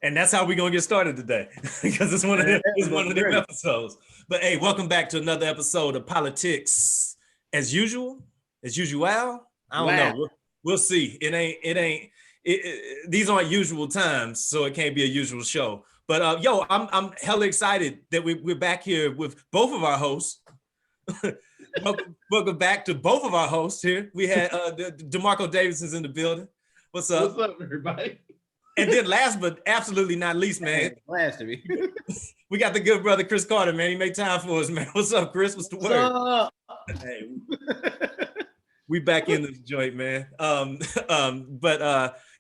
And that's how we're gonna get started today, because it's one of them episodes. But hey, welcome back to another episode of Politics as usual. As usual. I don't know. We'll see. These aren't usual times, so it can't be a usual show. But yo, I'm hella excited that we're back here with both of our hosts. welcome back to both of our hosts here. We had Demarco Davidson's in the building. What's up? What's up, everybody? And then last but absolutely not least, man. Last to me. We got the good brother Chris Carter, man. He made time for us, man. What's up, Chris? What's the word? Hey, we back in this joint, man.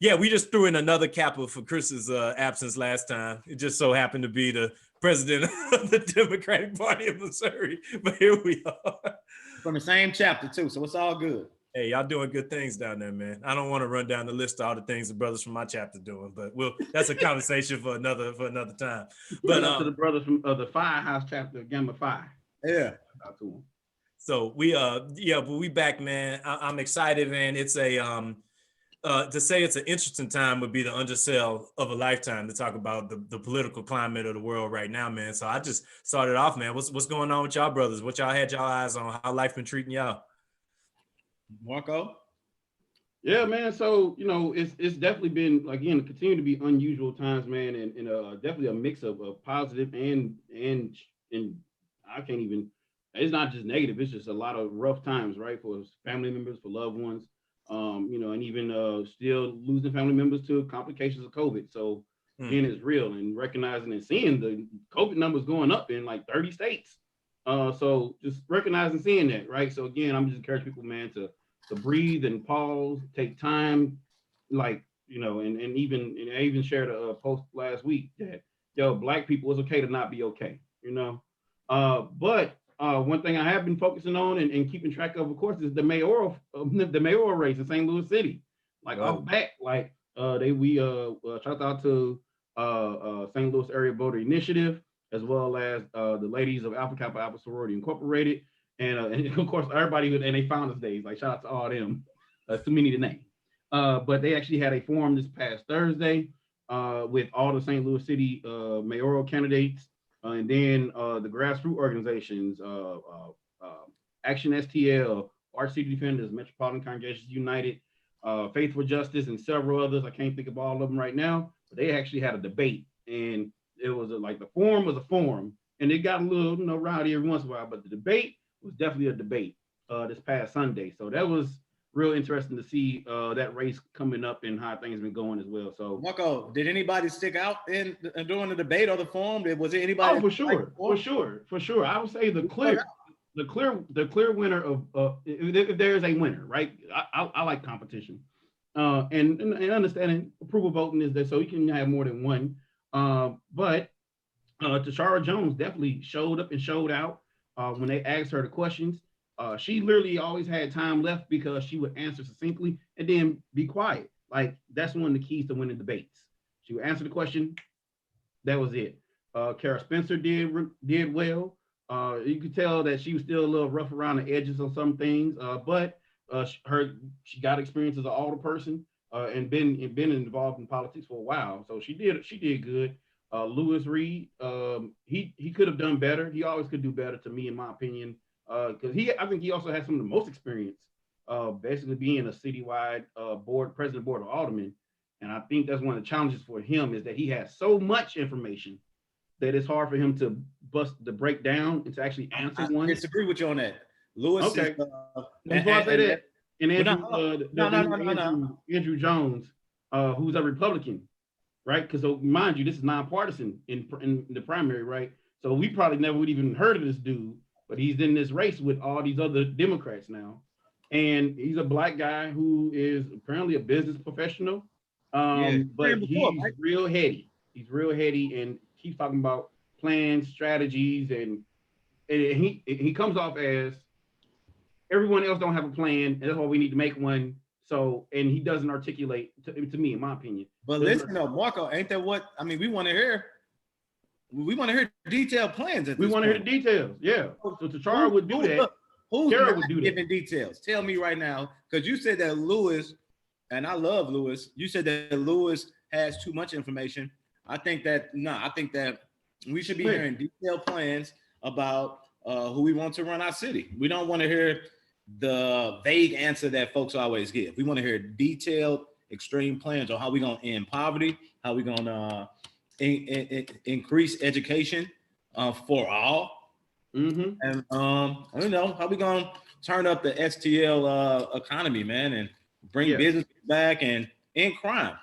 Yeah, we just threw in another capper for Chris's absence last time. It just so happened to be the president of the Democratic Party of Missouri. But here we are. From the same chapter too, so it's all good. Hey, y'all doing good things down there, man. I don't want to run down the list of all the things the brothers from my chapter doing, but that's a conversation for another time. But to the brothers from the Firehouse chapter of Gamma Phi. Yeah. So but we back, man. I'm excited, man. It's to say it's an interesting time would be the undersell of a lifetime to talk about the political climate of the world right now, man. So I just started off, man. What's going on with y'all brothers? What y'all had y'all eyes on? How life been treating y'all? Marco? Yeah, man. So, it's definitely been, again, continue to be unusual times, man, and definitely a mix of positive and I can't even, it's not just negative, it's just a lot of rough times, right, for family members, for loved ones, and even still losing family members to complications of COVID. So, again, it's real, and recognizing and seeing the COVID numbers going up in like 30 states. So just recognizing, seeing that, right? So again, I'm just encouraging people, man, to breathe and pause, take time, and I even shared a post last week that Black people, it's okay to not be okay, But one thing I have been focusing on and keeping track of course, is the mayoral race in St. Louis City. Off back, we shout out to St. Louis Area Voter Initiative, as well as the ladies of Alpha Kappa Alpha Sorority Incorporated, and of course everybody and they Founders Days. Shout out to all them. Too many to name. But they actually had a forum this past Thursday with all the St. Louis City mayoral candidates, and then the grassroots organizations, Action STL, Arch City Defenders, Metropolitan Congregations United, Faith for Justice, and several others. I can't think of all of them right now, but they actually had a debate, and it was the forum was a forum, and it got a little, rowdy every once in a while, but the debate was definitely a debate this past Sunday. So that was real interesting to see that race coming up and how things been going as well. So, Marco, did anybody stick out during the debate or the forum? Was there anybody? Oh, for sure. I would say the clear winner of if there is a winner, right? I like competition, and understanding approval voting is that so you can have more than one. But Tashara Jones definitely showed up and showed out when they asked her the questions. She literally always had time left because she would answer succinctly and then be quiet. That's one of the keys to winning debates. She would answer the question. That was it. Kara Spencer did well. You could tell that she was still a little rough around the edges on some things, but she got experience as an older person and been involved in politics for a while. So she did good. Lewis Reed, he could have done better. He always could do better, to me, in my opinion, because I think he also has some of the most experience, basically being a citywide president board of aldermen. And I think that's one of the challenges for him is that he has so much information that it's hard for him to break down and to actually answer one. I disagree with you on that. Lewis. Okay. Before I say that, and Andrew Jones, who's a Republican, right? Because mind you, this is nonpartisan in the primary, right? So we probably never would even heard of this dude, but he's in this race with all these other Democrats now. And he's a Black guy who is apparently a business professional, but he's real heady. He's real heady and keeps talking about plans, strategies, and he comes off as everyone else don't have a plan, and that's why we need to make one. So, and he doesn't articulate to me, in my opinion. But listen, Marco, ain't that what I mean? We want to hear detailed plans. We want to hear the details. Yeah. So Tashara would do that. Who's not giving details? Tell me right now, because you said that Lewis, and I love Lewis. You said that Lewis has too much information. I think that we should be hearing detailed plans about who we want to run our city. We don't want to hear the vague answer that folks always give. We want to hear detailed, extreme plans on how we're going to end poverty, how we're going to increase education for all. Mm-hmm. And I don't know how we going to turn up the STL economy, man, and bring business back and end crime.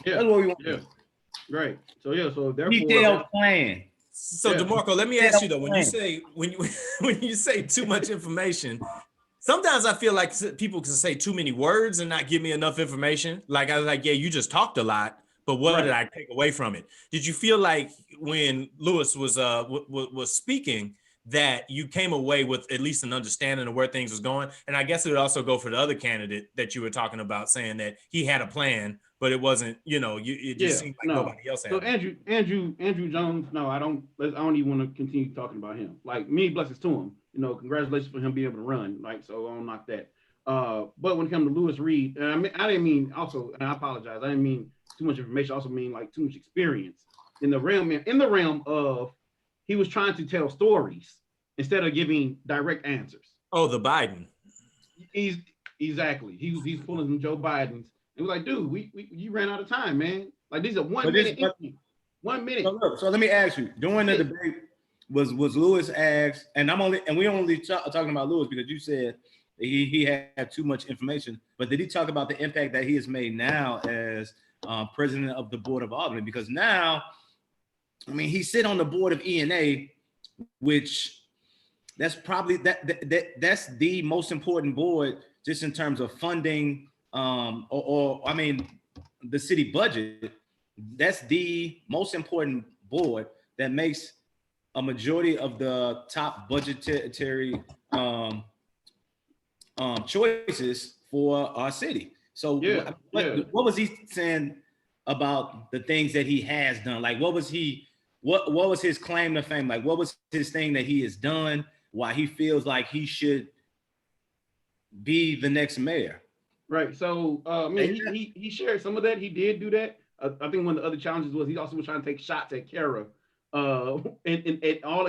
Yeah. That's what we want to do. Right. So therefore Detailed plan. So Demarco, let me ask you though, when you say too much information, sometimes I feel like people can say too many words and not give me enough information. Like I was like, yeah, you just talked a lot, but what did I take away from it? Did you feel like when Lewis was speaking that you came away with at least an understanding of where things was going? And I guess it would also go for the other candidate that you were talking about, saying that he had a plan, but it wasn't, it just seemed like nobody else had. So Andrew Jones, no, I don't even want to continue talking about him. Like, me, blessings to him. Congratulations for him being able to run. Like, so I don't knock that. But when it comes to Lewis Reed, and I didn't mean also, and I apologize, I didn't mean too much information. I also mean like too much experience in the realm of he was trying to tell stories instead of giving direct answers. Oh, the Biden. He's pulling some Joe Bidens. It was like, dude, you ran out of time, man. Like, these are 1 minute. 1 minute. So let me ask you, during the debate, was Lewis asked, and we only talking about Lewis because you said he had too much information, but did he talk about the impact that he has made now as president of the Board of Aldermen? Because now, he sit on the board of E&A, which that's probably that's the most important board just in terms of funding, the city budget. That's the most important board that makes a majority of the top budgetary choices for our city. So what was he saying about the things that he has done? Like, what was his claim to fame? Like, what was his thing that he has done? Why he feels like he should be the next mayor? Right. So he shared some of that. He did do that. I think one of the other challenges was he also was trying to take shots at Kara, and all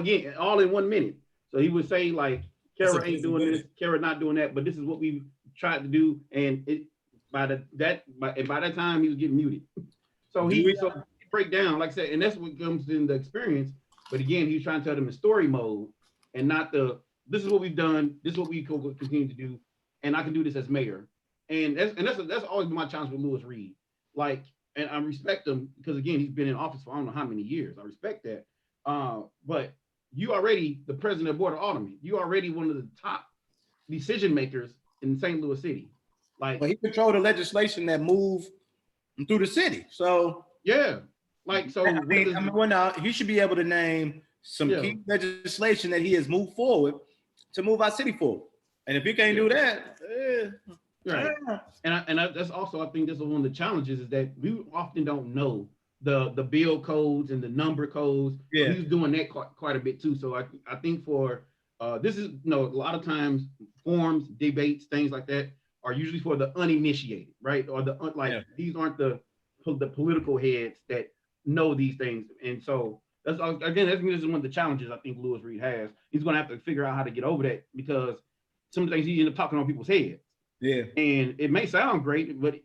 in 1 minute. So he would say like, Kara ain't doing this, Kara not doing that, but this is what we tried to do, and by that time he was getting muted. So he break down, like I said, and that's what comes in the experience. But again, he was trying to tell them in story mode and not this is what we've done, this is what we could continue to do, and I can do this as mayor. And that's always been my challenge with Lewis Reed. Like, and I respect him because again, he's been in office for I don't know how many years. I respect that. But you already the president of the Board of Aldermen. You already one of the top decision makers in St. Louis City. Like, he controlled the legislation that moved through the city. So he should be able to name some key legislation that he has moved forward to move our city forward. And if he can't do that, right. And that's also, I think this is one of the challenges, is that we often don't know the bill codes and the number codes. Yeah. He's doing that quite a bit too. So I think for this is a lot of times forums, debates, things like that are usually for the uninitiated, right? Or these aren't the political heads that know these things. And so this is one of the challenges I think Lewis Reed has. He's going to have to figure out how to get over that, because some of the things he ended up talking on people's heads. Yeah. And it may sound great, but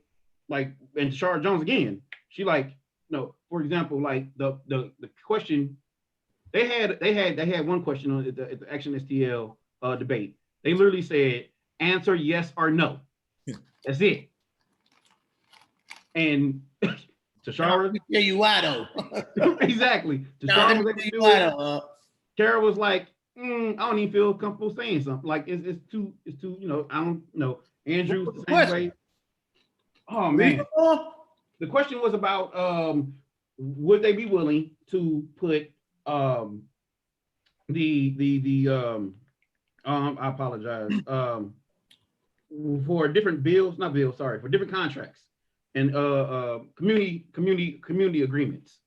like, and Shara Jones again, she for example, like the question they had one question on at the Action STL debate. They literally said, answer yes or no. That's it. And Tashara, yeah, you why though. Exactly. Tashara was able to do it. Kara was like, I don't even feel comfortable saying something. Like, it's too, I don't know. Andrew, the same way. Oh man. The question was about would they be willing to put I apologize. For different for different contracts and community agreements,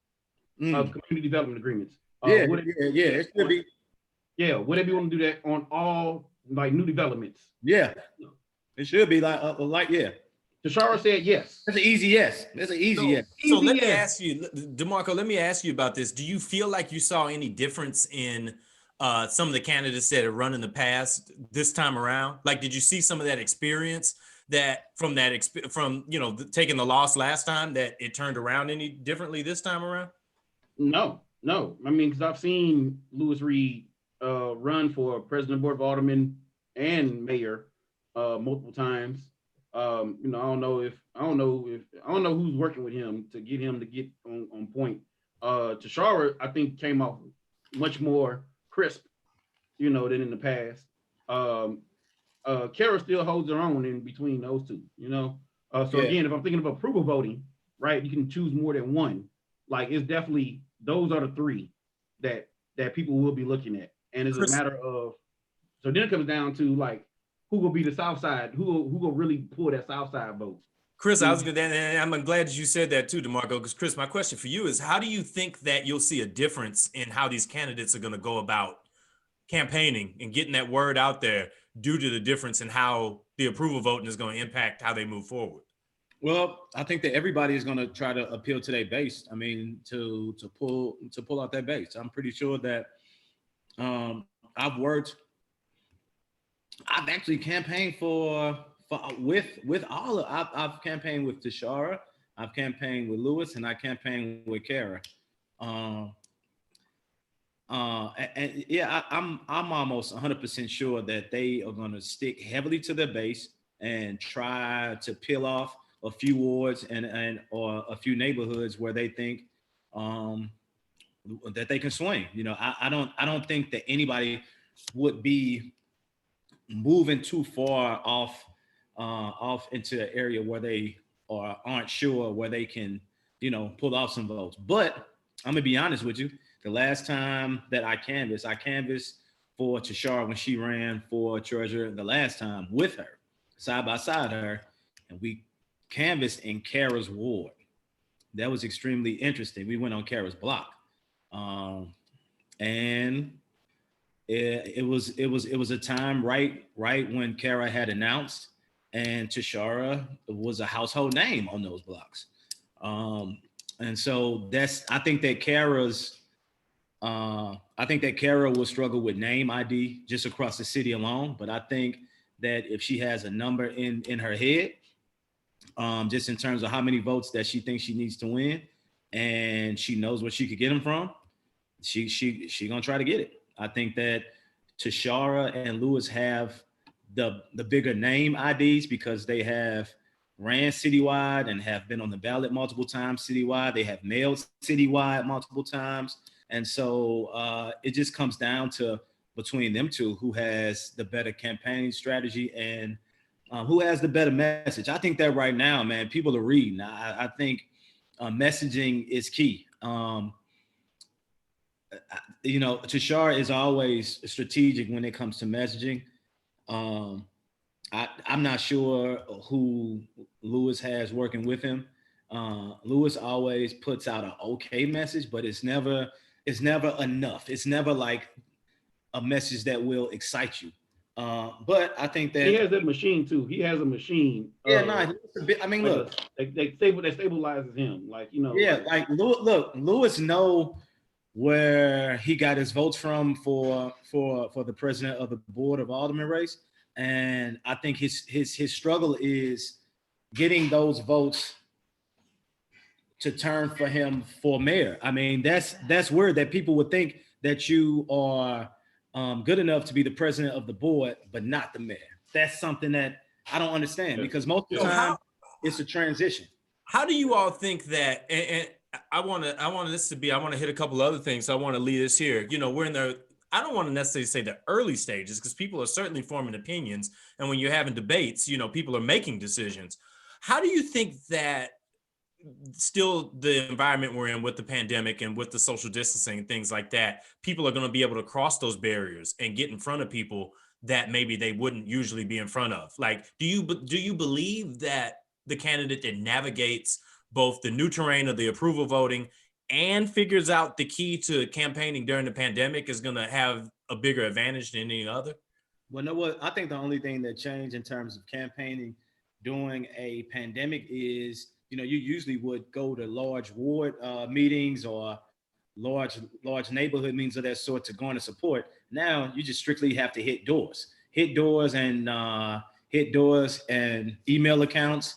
community development agreements. It should be. Yeah, would they be willing to do that on all like new developments? Yeah, it should be like. Tashara said yes. That's an easy yes. That's an easy yes. So let me yes. ask you, Demarco, let me ask you about this. Do you feel like you saw any difference in some of the candidates that have run in the past this time around? Like, did you see some of that experience from taking the loss last time, that it turned around any differently this time around? No. I mean, because I've seen Louis Reed run for president, board of aldermen, and mayor multiple times. I don't know who's working with him to get on point. Tashara, I think, came off much more crisp, than in the past. Kara still holds her own in between those two, Again, if I'm thinking of approval voting, right, you can choose more than one. Like, it's definitely, those are the three that people will be looking at. And it's a matter of, so then it comes down to, like, who will be the South Side, who will really pull that South Side vote. Chris, I'm glad you said that too, Demarco, because Chris, my question for you is, how do you think that you'll see a difference in how these candidates are going to go about campaigning and getting that word out there due to the difference in how the approval voting is going to impact how they move forward? Well, I think that everybody is going to try to appeal to their base. I mean, to pull out their base. I'm pretty sure that I've actually campaigned with all of. I've campaigned with Tashara, I've campaigned with Lewis, and I campaigned with Kara. I'm almost 100% sure that they are going to stick heavily to their base and try to peel off a few wards or a few neighborhoods where they think that they can swing. I don't think that anybody would be moving too far off into an area where they aren't sure where they can, pull off some votes. But I'm gonna be honest with you. The last time that I canvassed for Tashara when she ran for treasurer the last time with her, side by side her, and we canvassed in Kara's ward. That was extremely interesting. We went on Kara's block. And it was a time right when Kara had announced, and Tashara was a household name on those blocks. And so I think that Kara will struggle with name ID just across the city alone. But I think that if she has a number in her head, just in terms of how many votes that she thinks she needs to win, and she knows where she could get them from, she gonna try to get it. I think that Tashara and Lewis have the bigger name IDs because they have ran citywide and have been on the ballot multiple times citywide. They have mailed citywide multiple times. And so it just comes down to between them two, who has the better campaigning strategy and who has the better message. I think that right now, man, people are reading. I think messaging is key. Tashara is always strategic when it comes to messaging. I'm not sure who Lewis has working with him. Lewis always puts out an okay message, but it's never enough. It's never like a message that will excite you. But I think that he has that machine too. He has a machine. Yeah, look, that stabilizes him. Yeah, like Lewis know where he got his votes from for the president of the board of alderman race, and I think his struggle is getting those votes to turn for him for mayor. I mean, that's weird that people would think that you are good enough to be the president of the board, but not the mayor. That's something that I don't understand, because most of the time it's a transition. How do you all think that? And I want to hit a couple other things. So I want to lead us here. We're in the, I don't want to necessarily say the early stages, because people are certainly forming opinions. And when you're having debates, people are making decisions. How do you think that still the environment we're in with the pandemic and with the social distancing and things like that, people are going to be able to cross those barriers and get in front of people that maybe they wouldn't usually be in front of? Like, do you believe that the candidate that navigates both the new terrain of the approval voting and figures out the key to campaigning during the pandemic is going to have a bigger advantage than any other? Well, no, what I think the only thing that changed in terms of campaigning during a pandemic is, you usually would go to large ward meetings or large neighborhood meetings of that sort to go and support. Now you just strictly have to hit doors and email accounts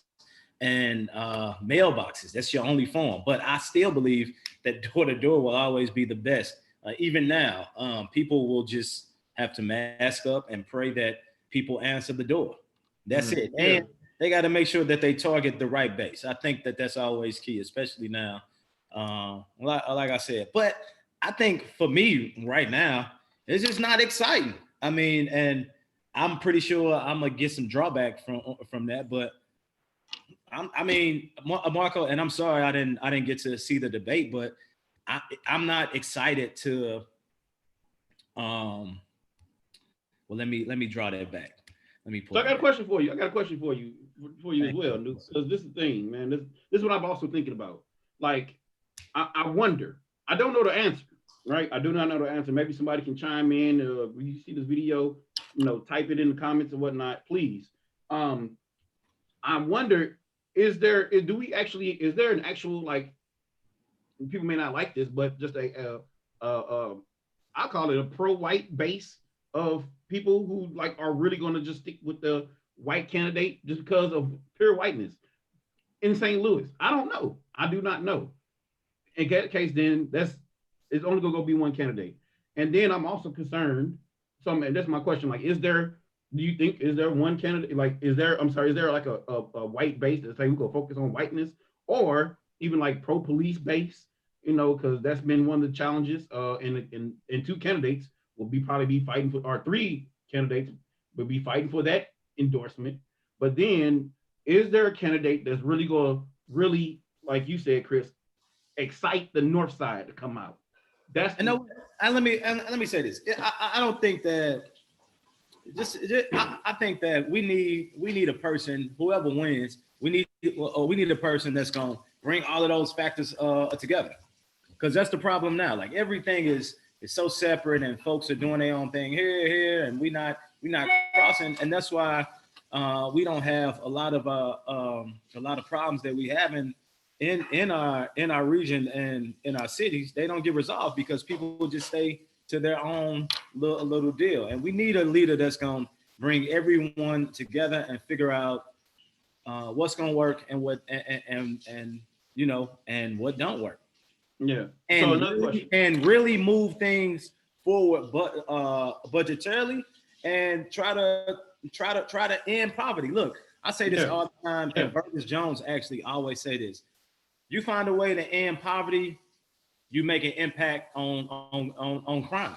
and mailboxes. That's your only form. But I still believe that door to door will always be the best. Even now, people will just have to mask up and pray that people answer the door. That's it. Yeah. And they got to make sure that they target the right base. I think that that's always key, especially now. Like I said, but I think for me right now, it's just not exciting. I mean, and I'm pretty sure I'm gonna get some drawback from that, but Marco, and I'm sorry I didn't get to see the debate, but I'm not excited to. Well, let me draw that back. Let me pull. So I got a question for you. As well, because this is the thing, man. This is what I'm also thinking about. Like, I wonder. I don't know the answer, right? I do not know the answer. Maybe somebody can chime in. When you see this video, type it in the comments and whatnot, please. I wonder, is there an actual, like, people may not like this, but just I call it a pro-white base of people who like are really going to just stick with the white candidate just because of pure whiteness in St. Louis. I don't know. I do not know. In that case, then it's only going to be one candidate. And then I'm also concerned. And that's my question. Like, is there one candidate? Like, is there like a white base that say we go focus on whiteness, or even like pro-police base? Because that's been one of the challenges. And two candidates will probably be fighting for, or three candidates will be fighting for that endorsement. But then, is there a candidate that's really going to like you said, Chris, excite the North Side to come out? Let me say this. I don't think that. I think that we need a person, whoever wins. We need a person that's going to bring all of those factors together, because that's the problem now. Like, everything is so separate, and folks are doing their own thing here, and we're not crossing, and that's why we don't have a lot of problems that we have in our region and in our cities. They don't get resolved because people just stay to their own little deal. And we need a leader that's going to bring everyone together and figure out what's going to work and what and what don't work. Yeah. And really move things forward, but budgetarily, and try to end poverty. Look, I say this all the time, and Burgess Jones actually always say this: you find a way to end poverty, you make an impact on crime.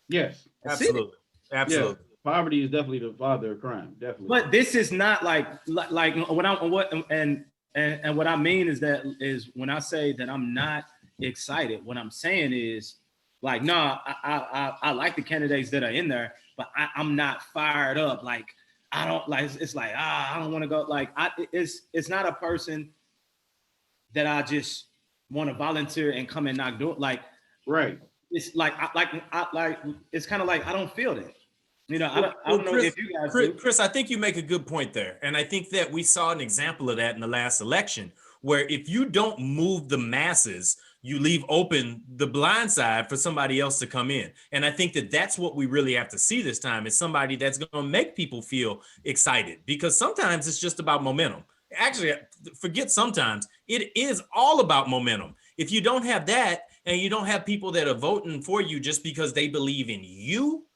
Yes, absolutely. Yeah. Poverty is definitely the father of crime, definitely. But this is not like what I mean is when I say that I'm not excited, what I'm saying is, like, no, I like the candidates that are in there, but I'm not fired up. Like, I don't like. It's like, I don't want to go. Like, it's not a person that I just want to volunteer and come and knock door. Like, right. It's like it's kind of like I don't feel that. I don't know if you guys do. Chris, I think you make a good point there. And I think that we saw an example of that in the last election, where if you don't move the masses, you leave open the blind side for somebody else to come in. And I think that that's what we really have to see this time, is somebody that's going to make people feel excited, because sometimes it's just about momentum. Actually, forget sometimes, it is all about momentum. If you don't have that, and you don't have people that are voting for you just because they believe in you,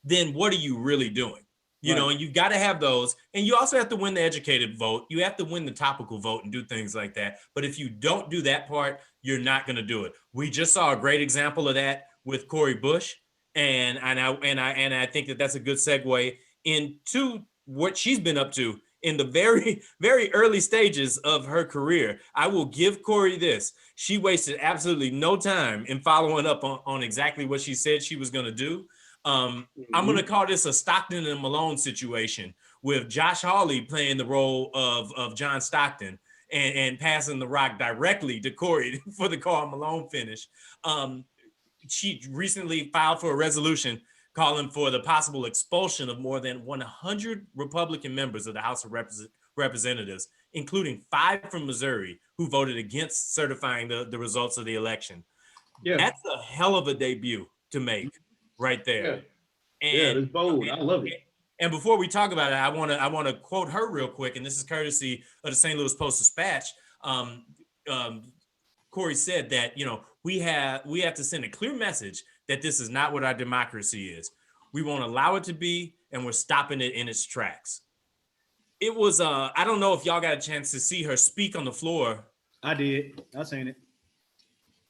then what are you really doing? And you got to have those. And you also have to win the educated vote. You have to win the topical vote and do things like that. But if you don't do that part, you're not going to do it. We just saw a great example of that with Cori Bush. And I think that that's a good segue into what she's been up to in the very, very early stages of her career. I will give Cori this. She wasted absolutely no time in following up on exactly what she said she was going to do. I'm going to call this a Stockton and Malone situation, with Josh Hawley playing the role of John Stockton and passing the rock directly to Cori for the Karl Malone finish. She recently filed for a resolution calling for the possible expulsion of more than 100 Republican members of the House of representatives, including 5 from Missouri, who voted against certifying the results of the election. Yeah. That's a hell of a debut to make right there. Yeah, it's bold. I love it. And before we talk about it, I want to quote her real quick, and this is courtesy of the St. Louis Post-Dispatch. Cori said that, we have to send a clear message that this is not what our democracy is. We won't allow it to be, and we're stopping it in its tracks. It was I don't know if y'all got a chance to see her speak on the floor. I did. I seen it.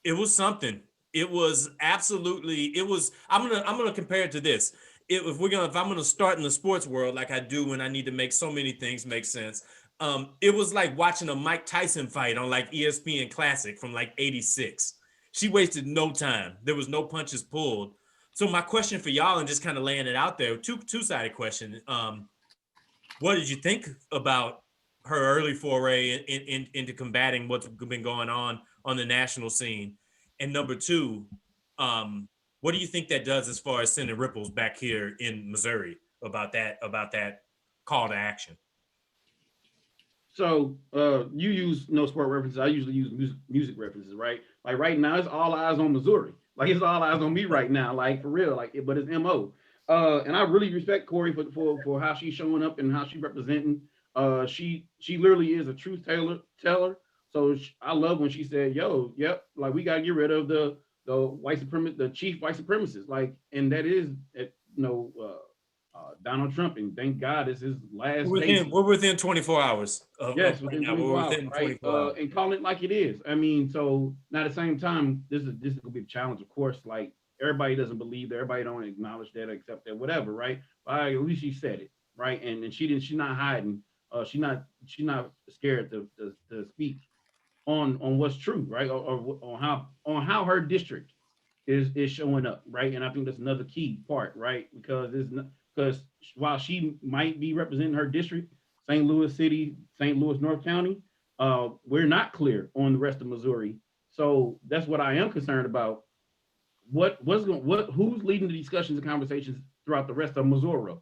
It was something. It was absolutely. It was. I'm gonna compare it to this. If I'm gonna start in the sports world like I do when I need to make so many things make sense. It was like watching a Mike Tyson fight on like ESPN Classic from like '86. She wasted no time. There was no punches pulled. So my question for y'all, and just kind of laying it out there, two-sided question. What did you think about her early foray into combating what's been going on the national scene? And number two, what do you think that does as far as sending ripples back here in Missouri about that call to action? So you use no sport references. I usually use music references, right? Like right now, it's all eyes on Missouri. Like it's all eyes on me right now, like for real. Like, but it's MO. And I really respect Cori for how she's showing up and how she's representing. She literally is a truth teller. So I love when she said, "Yo, yep, like we gotta get rid of the chief white supremacist." Like, and that is, Donald Trump, and thank God it's his last day. We're within 24 hours. Yes, within 24 hours, right? And call it like it is. I mean, so now at the same time, this is gonna be a challenge, of course. Like everybody doesn't believe that, everybody don't acknowledge that, accept that, whatever, right? But at least she said it, right? And she's not hiding. She's not scared to speak on what's true, right? Or on how her district is showing up, right? And I think that's another key part, right? Because while she might be representing her district, St. Louis City, St. Louis North County, we're not clear on the rest of Missouri. So that's what I am concerned about. Who's leading the discussions and conversations throughout the rest of Missouri?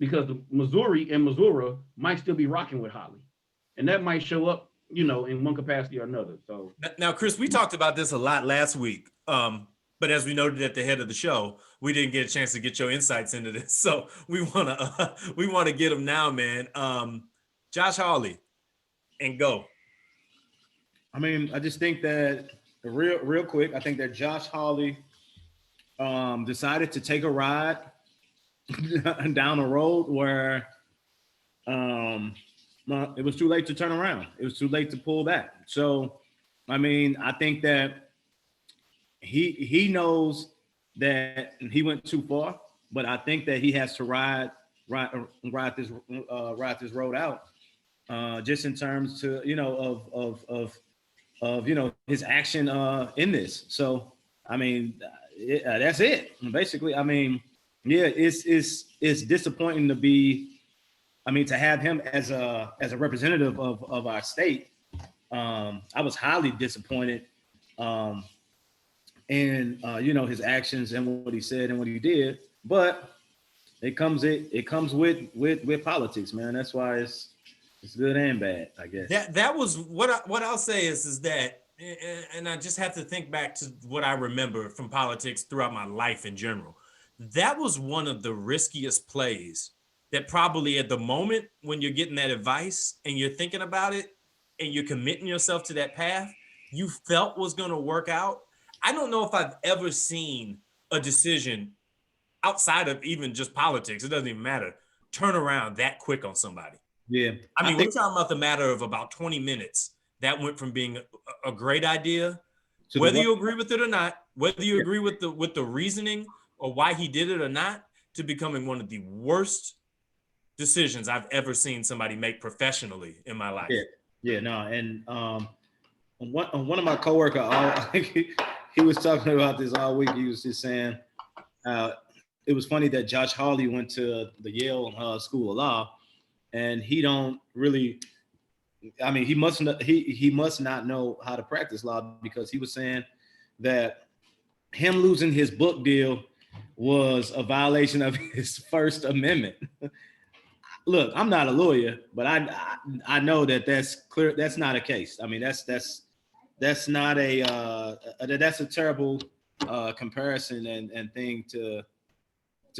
Because the Missouri and Missouri might still be rocking with Hawley, and that might show up, in one capacity or another. So now, Chris, we talked about this a lot last week. But as we noted at the head of the show, we didn't get a chance to get your insights into this. So we wanna get them now, man. Josh Hawley, and go. I mean, I just think that real quick, I think that Josh Hawley decided to take a ride down a road where it was too late to turn around. It was too late to pull back. So, I mean, I think that he knows that he went too far, but I think that he has to ride this road out, just in terms to of his action in this. So I mean, that's it basically. I mean, yeah, it's disappointing to have him as a representative of our state. I was highly disappointed. And his actions and what he said and what he did, but it comes with politics, man. That's why it's good and bad, I guess. That was what I'll say is that, and I just have to think back to what I remember from politics throughout my life in general. That was one of the riskiest plays that probably at the moment when you're getting that advice and you're thinking about it and you're committing yourself to that path, you felt was going to work out. I don't know if I've ever seen a decision outside of even just politics, it doesn't even matter, turn around that quick on somebody. Yeah. I mean, we're talking about the matter of about 20 minutes. That went from being a great idea, whether you agree with it or not, whether you agree with the reasoning or why he did it or not, to becoming one of the worst decisions I've ever seen somebody make professionally in my life. Yeah, no. And one of my coworkers, he was talking about this all week. He was just saying it was funny that Josh Hawley went to the Yale School of Law, and he don't really. I mean, he must not know how to practice law, because he was saying that him losing his book deal was a violation of his First Amendment. look, I'm not a lawyer, but I know that that's clear. That's not a case. I mean, that's not that's a terrible comparison and thing to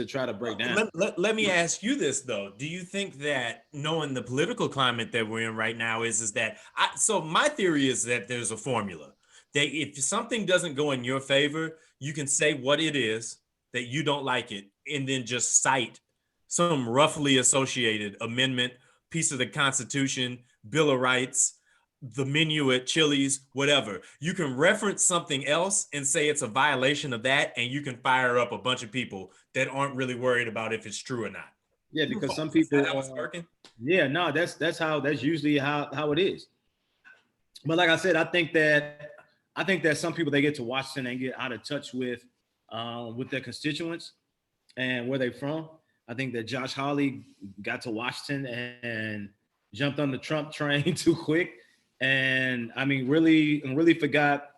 try to break down. Let me ask you this though. Do you think that knowing the political climate that we're in right now is that so my theory is that there's a formula that if something doesn't go in your favor, you can say what it is that you don't like it and then just cite some roughly associated amendment, piece of the Constitution, Bill of Rights, the menu at Chili's, whatever. You can reference something else and say it's a violation of that, and you can fire up a bunch of people that aren't really worried about if it's true or not. Yeah, because some people that was working. Yeah, no, that's usually how it is. But like I said, I think that some people, they get to Washington and get out of touch with their constituents and where they're from. I think that Josh Hawley got to Washington and jumped on the Trump train too quick. And I mean, really forgot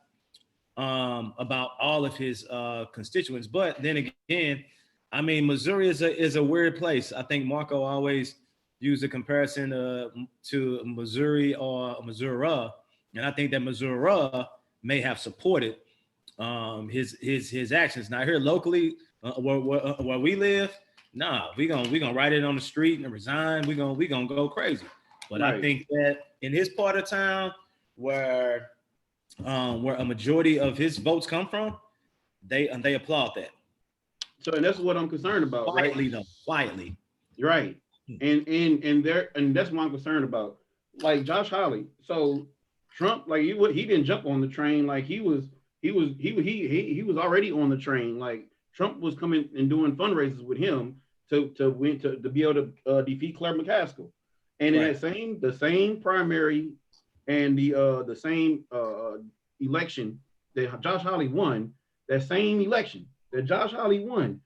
about all of his constituents. But then again, I mean, Missouri is a weird place. I think Marco always used a comparison to Missouri or Missouri, and I think that Missouri may have supported his actions. Now here locally, where we live, nah, we gonna write it on the street and resign. We gonna go crazy. But right. I think that in his part of town, where a majority of his votes come from, they applaud that. So, and that's what I'm concerned about. Quietly, right? Though, quietly. Right. And that's what I'm concerned about. Like Josh Hawley. So Trump, like he didn't jump on the train. Like he was already on the train. Like Trump was coming and doing fundraisers with him to be able to defeat Claire McCaskill. And in the same primary and the same election that Josh Hawley won, that same election that Josh Hawley won,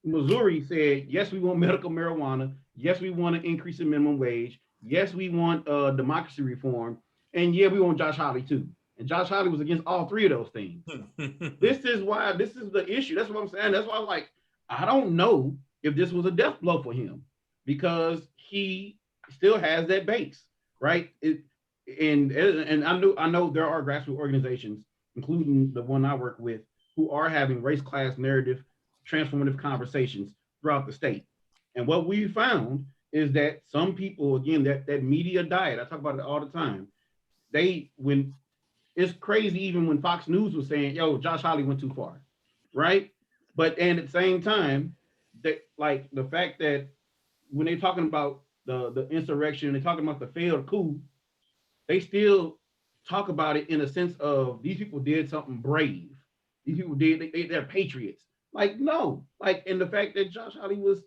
Missouri said, yes, we want medical marijuana. Yes, we want an increase in minimum wage. Yes, we want democracy reform. And yeah, we want Josh Hawley too. And Josh Hawley was against all three of those things. This is the issue. That's what I'm saying. That's why I'm like, I don't know if this was a death blow for him, because he still has that base, right? And I know there are grassroots organizations, including the one I work with, who are having race class narrative transformative conversations throughout the state. And what we found is that some people, again, that media diet, I talk about it all the time. When it's crazy, even when Fox News was saying, yo, Josh Hawley went too far, right? And at the same time, that like the fact that when they're talking about the insurrection, they're talking about the failed coup, they still talk about it in a sense of these people did something brave. These people they're patriots. Like, no, like, and the fact that Josh Hawley was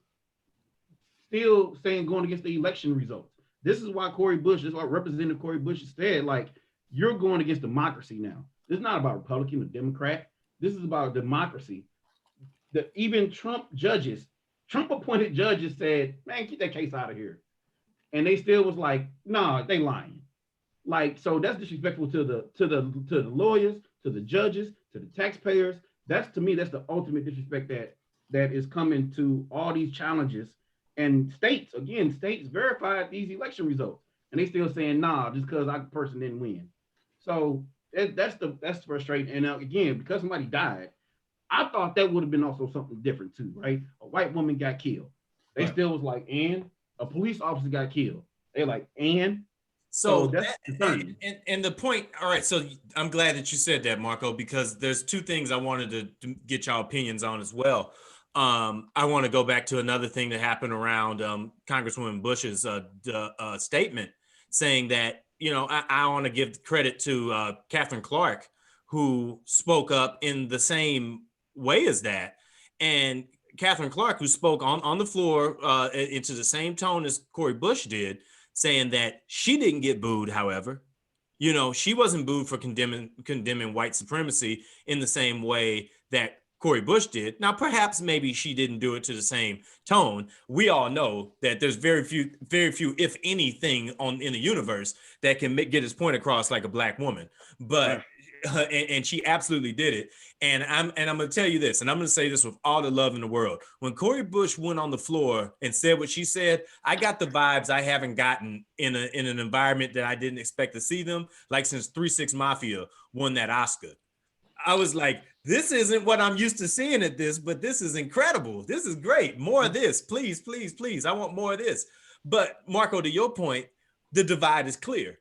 still saying going against the election results. This is why Representative Cori Bush said, like, you're going against democracy now. This is not about Republican or Democrat. This is about democracy. Even Trump appointed judges said, man, get that case out of here. And they still was like, nah, they lying. Like, so that's disrespectful to the lawyers, to the judges, to the taxpayers. To me, that's the ultimate disrespect that is coming to all these challenges. And states verified these election results, and they still saying, nah, just because our person didn't win. So that's frustrating. And now again, because somebody died, I thought that would have been also something different too, right? A white woman got killed. They still was like, and a police officer got killed. They're like, and so that's and the point. All right, so I'm glad that you said that, Marco, because there's two things I wanted to get y'all opinions on as well. I want to go back to another thing that happened around Congresswoman Bush's statement saying that, you know, I want to give credit to Catherine Clark, who spoke up in the same way as that. And Catherine Clark, who spoke on the floor into the same tone as Cori Bush did, saying that she didn't get booed, however. You know, she wasn't booed for condemning white supremacy in the same way that Cori Bush did. Now, perhaps maybe she didn't do it to the same tone. We all know that there's very few, if anything, in the universe that can get his point across like a black woman. But and she absolutely did it. And I'm going to tell you this, and I'm going to say this with all the love in the world. When Cori Bush went on the floor and said what she said, I got the vibes I haven't gotten in an environment that I didn't expect to see them, like since 3-6 Mafia won that Oscar. I was like, this isn't what I'm used to seeing at this, but this is incredible. This is great. More of this, please, please, please. I want more of this. But Marco, to your point, the divide is clear,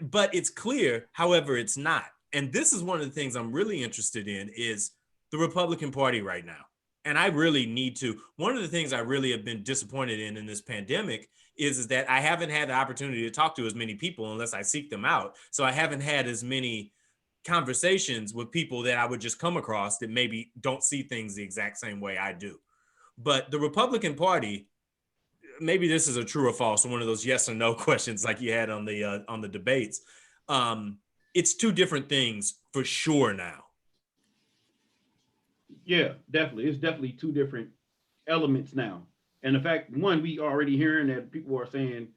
but it's clear, however, it's not. And this is one of the things I'm really interested in is the Republican Party right now. And I really need to, one of the things I really have been disappointed in this pandemic is that I haven't had the opportunity to talk to as many people unless I seek them out. So I haven't had as many conversations with people that I would just come across that maybe don't see things the exact same way I do. But the Republican Party, maybe this is a true or false, one of those yes or no questions like you had on the debates. It's two different things for sure now. Yeah, definitely. It's definitely two different elements now. And the fact, one, we already hearing that people are saying,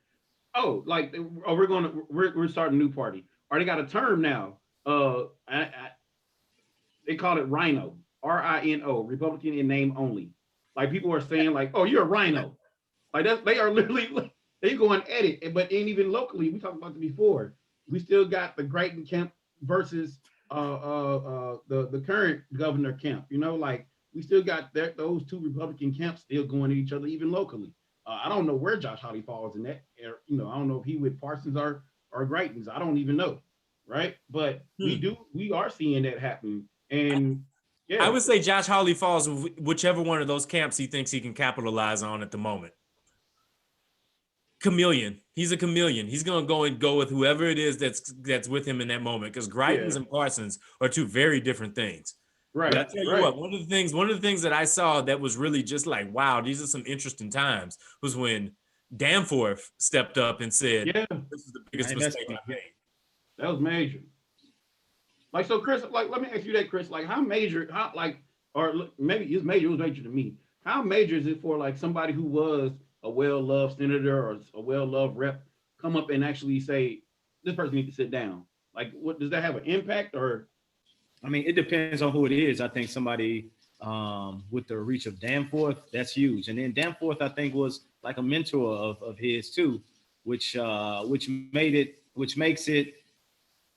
oh, like, oh, we're starting a new party. Or they got a term now. They call it Rhino, RINO, Republican in name only. Like people are saying, like, oh, you're a Rhino. Like that, they are literally they going at it. But ain't even locally, we talked about it before. We still got the Greiten camp versus the current governor camp. Like we still got those two Republican camps still going at each other, even locally. I don't know where Josh Hawley falls in that. I don't know if he with Parsons or Greitens. I don't even know, right? But we are seeing that happen. And yeah, I would say Josh Hawley falls whichever one of those camps he thinks he can capitalize on at the moment. Chameleon. He's a chameleon. He's gonna go with whoever it is that's with him in that moment. Because Greitens and Parsons are two very different things. Right. But I tell you what, one of the things that I saw that was really just like, wow, these are some interesting times, was when Danforth stepped up and said, this is the biggest mistake I've made. That was major. Like, so Chris, like, let me ask you that, Chris, like or maybe it's major, it was major to me. How major is it for like somebody who was a well-loved senator or a well-loved rep come up and actually say, this person needs to sit down? Like, what does that have an impact? Or I mean, it depends on who it is. I think somebody with the reach of Danforth, that's huge. And then Danforth, I think, was like a mentor of his too, which makes it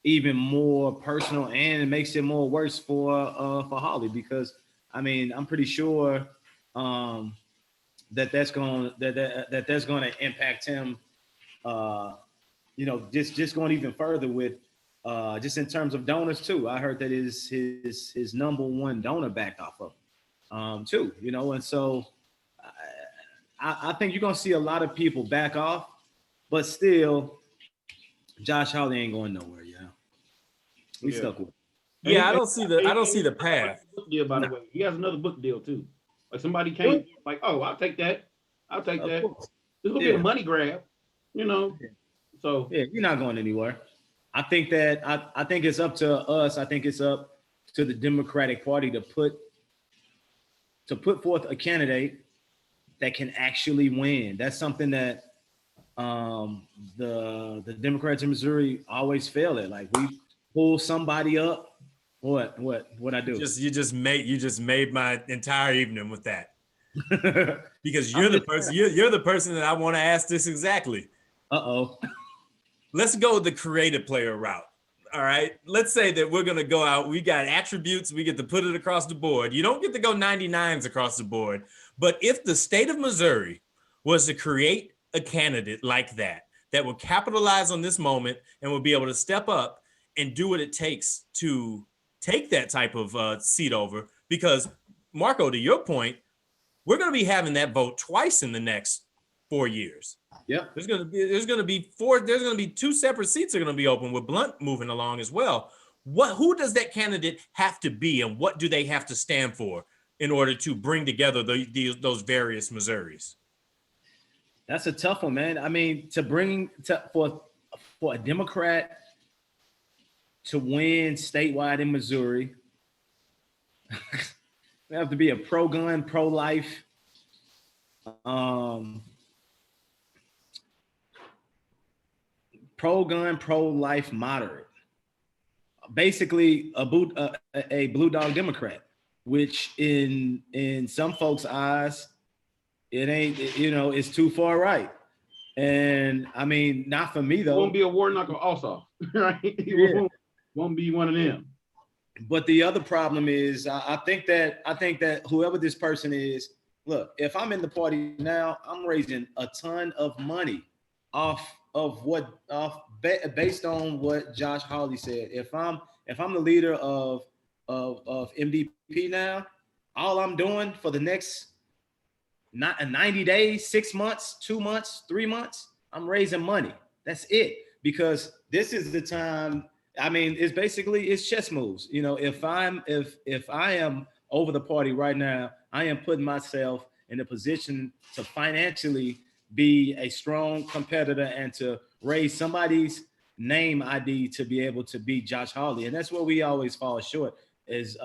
even more personal, and it makes it more worse for Hawley, because I mean, I'm pretty sure that's going to impact him. Just going even further with just in terms of donors too. I heard that his number one donor backed off of him too. And so I think you're gonna see a lot of people back off, but still, Josh Hawley ain't going nowhere. We stuck with it. Yeah, I don't see the path. Book deal, by the way, he has another book deal too. Like somebody came like, oh, I'll take that. This will be a money grab, So yeah, you're not going anywhere. I think it's up to us. I think it's up to the Democratic Party to put forth a candidate that can actually win. That's something that the Democrats in Missouri always fail at. Like, we pull somebody up. What I do? You just made my entire evening with that. Because you're the person that I want to ask this exactly. Let's go the creative player route. All right. Let's say that we're going to go out. We got attributes. We get to put it across the board. You don't get to go 99s across the board. But if the state of Missouri was to create a candidate like that would capitalize on this moment and would be able to step up and do what it takes to take that type of seat over, because Marco, to your point, we're going to be having that vote twice in the next 4 years. Yeah, there's going to be two separate seats that are going to be open, with Blunt moving along as well. Who does that candidate have to be, and what do they have to stand for in order to bring together those various Missouris? That's a tough one, man. I mean, for a Democrat to win statewide in Missouri, they have to be a pro-gun, pro-life, pro-gun, pro-life moderate. basically a blue dog Democrat, which in some folks' eyes, it ain't, it's too far right. And I mean, not for me though. Won't be a war knuckle also, right? Yeah. Won't be one of them. But the other problem is, I think that whoever this person is, look, if I'm in the party now, I'm raising a ton of money based on what Josh Hawley said. If I'm the leader of MDP now, all I'm doing for the next not 90 days, 6 months, 2 months, 3 months, I'm raising money. That's it. Because this is the time. I mean, it's chess moves. If I am over the party right now, I am putting myself in a position to financially be a strong competitor and to raise somebody's name ID to be able to beat Josh Hawley. And that's where we always fall short is,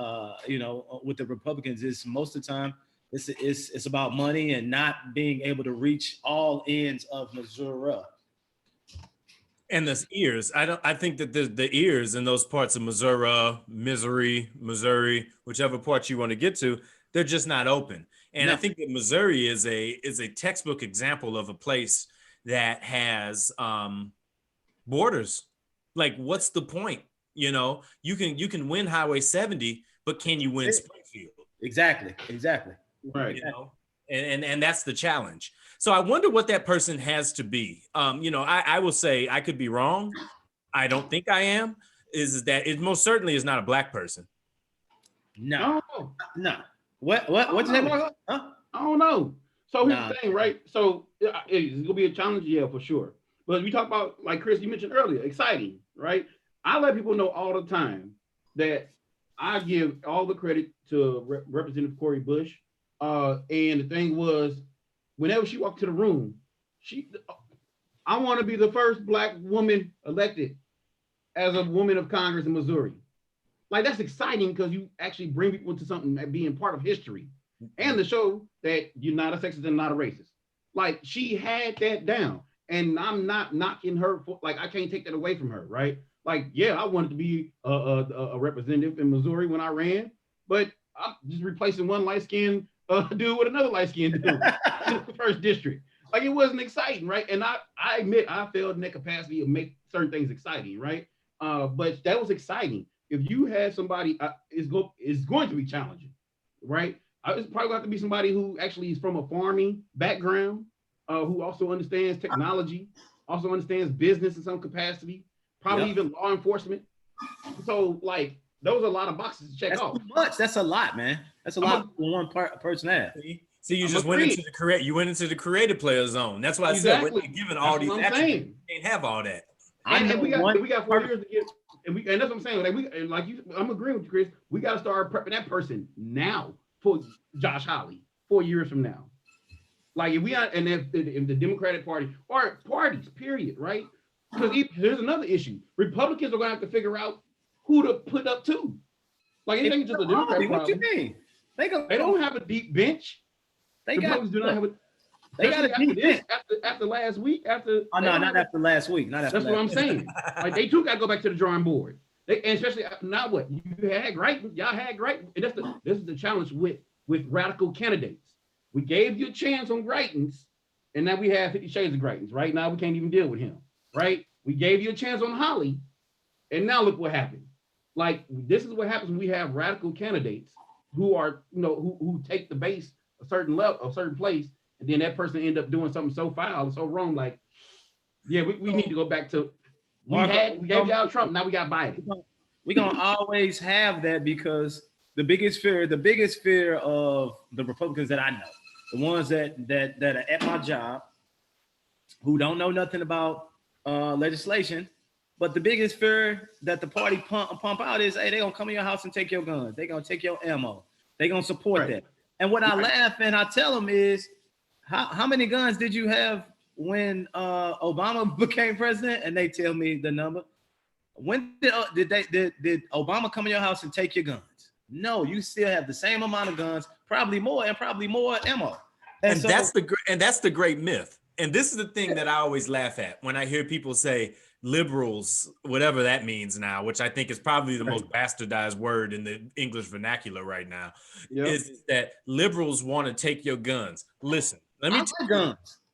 with the Republicans is most of the time it's about money and not being able to reach all ends of Missouri. And the ears, I think that the ears in those parts of Missouri, whichever part you want to get to, they're just not open. And no. I think that Missouri is a textbook example of a place that has borders. Like, what's the point? You can win Highway 70, but can you win Springfield? Exactly. Right. And that's the challenge. So I wonder what that person has to be. I will say I could be wrong. I don't think I am. Is that it most certainly is not a black person. No. What you say, Marco? Huh? I don't know. So here's the thing, right? So it's gonna be a challenge, yeah, for sure. But we talk about, like Chris, you mentioned earlier, exciting, right? I let people know all the time that I give all the credit to Representative Cori Bush. And the thing was, whenever she walked to the room, I want to be the first black woman elected as a woman of Congress in Missouri. Like, that's exciting because you actually bring people to something that being part of history and to show that you're not a sexist and not a racist. Like, she had that down, and I'm not knocking her for, like, I can't take that away from her, right? Like, yeah, I wanted to be a representative in Missouri when I ran, but I'm just replacing one light-skinned dude with another light-skinned dude in the first district. Like, it wasn't exciting, right? And I admit I failed in that capacity to make certain things exciting, right? But that was exciting. If you had somebody, it's going to be challenging, right? It's probably going to have to be somebody who actually is from a farming background, who also understands technology, also understands business in some capacity, probably even law enforcement. So, like, those are a lot of boxes to check off. Too much. That's a lot, man. That's a lot for one person to have. So you just went into the creative player zone. That's why I said we're given all these attributes. You can't have all that. And we got 4 years to get, and that's what I'm saying. I'm agreeing with you, Chris. We got to start prepping that person now for Josh Hawley 4 years from now. Like, if the Democratic Party or parties, period, right? Because here's another issue: Republicans are going to have to figure out who to put up to. Like, anything just a Democrat problem. What you mean? They don't have a deep bench. They got a deep bench after last week. Not after last week. That's what I'm saying. Like, they too got to go back to the drawing board. And especially now, what you had Greitens, y'all had Greitens, and this is the challenge with radical candidates. We gave you a chance on Greitens, and now we have 50 Shades of Greitens. Right now, we can't even deal with him. Right? We gave you a chance on Hawley, and now look what happened. Like, this is what happens when we have radical candidates who are, who take the base a certain level, a certain place, and then that person end up doing something so foul and so wrong. Like, yeah, we need to go back to we gave y'all Trump, now we got Biden. We're gonna always have that, because the biggest fear of the Republicans that I know, the ones that are at my job, who don't know nothing about legislation, but the biggest fear that the party pump out is, hey, they're gonna come in your house and take your guns, they're gonna take your ammo, they're gonna support that. And what I laugh and I tell them is, how many guns did you have when Obama became president? And they tell me the number. When did Obama come in your house and take your guns? No, you still have the same amount of guns, probably more ammo. And that's the great myth. And this is the thing that I always laugh at when I hear people say liberals, whatever that means now, which I think is probably the most bastardized word in the English vernacular right now, is that liberals want to take your guns. Listen, let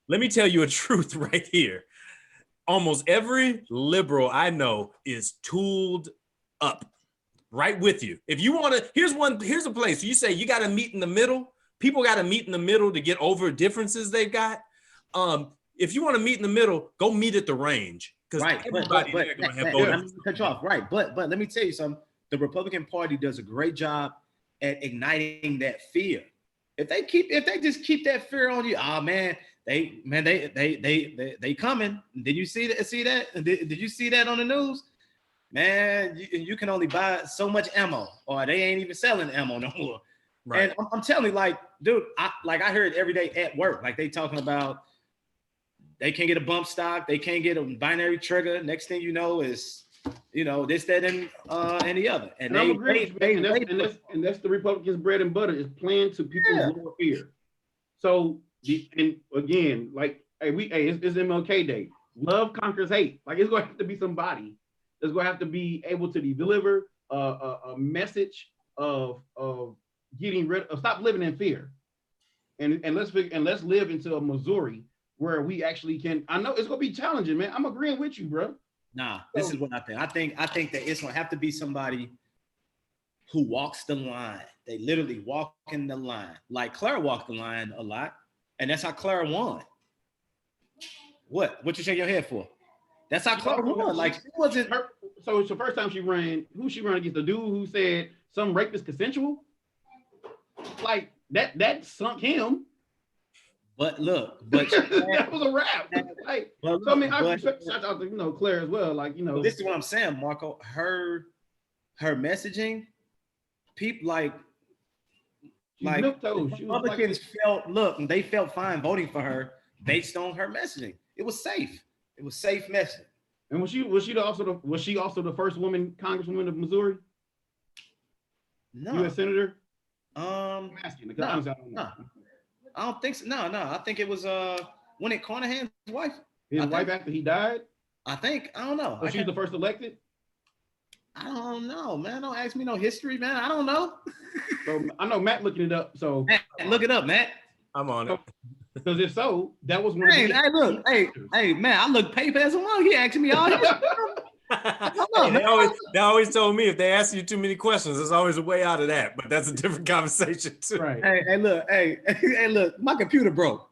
me tell you a truth right here. Almost every liberal I know is tooled up right with you. If you want to, here's a place. You say you got to meet in the middle. People got to meet in the middle to get over differences they've got. If you want to meet in the middle, go meet at the range. Because everybody there going to have voted. Cut you off. Right. But let me tell you something. The Republican Party does a great job at igniting that fear. If they just keep that fear on you, oh man, they coming. Did you see that? Did you see that on the news? Man, you can only buy so much ammo, or they ain't even selling ammo no more. Right. And I'm telling you, like, dude, I hear it every day at work. Like they talking about they can't get a bump stock, they can't get a binary trigger. Next thing you know is, this, that, and the other. And that's the Republicans' bread and butter, is playing to people's lower fear. So and again, like, it's MLK Day. Love conquers hate. Like, it's going to have to be somebody that's going to have to be able to deliver a message of getting rid of, stop living in fear, and let's live into a Missouri where we actually can. I know it's going to be challenging, man. I'm agreeing with you, bro. Nah, this is what I think. I think that it's going to have to be somebody who walks the line. They literally walk in the line. Like Clara walked the line a lot, and that's how Clara won. What you shake your head for? That's how Clara won. Like, she wasn't. So it's the first time she ran. Who she ran against? The dude who said some rape is consensual. Like that sunk him. But look, that was a wrap. Like, so I mean, I respect, shout out to Claire as well. Like, this is what I'm saying, Marco. Her messaging, people like Republicans they felt fine voting for her based on her messaging. It was safe. It was safe messaging. And was she also the first woman congresswoman of Missouri? No. U.S. Senator? I'm asking. No. I don't think so. No. I think it was Winnie Carnahan's wife. His wife after he died? I don't know. So she's the first elected? I don't know, man. Don't ask me no history, man. I don't know. So I know Matt looking it up. So Matt, look it up, Matt. I'm on it. Because if so, that was one. Hey, man, I look paper as a one. He asking me all this. They always told me if they ask you too many questions, there's always a way out of that. But that's a different conversation too. Right. Hey, look, my computer broke.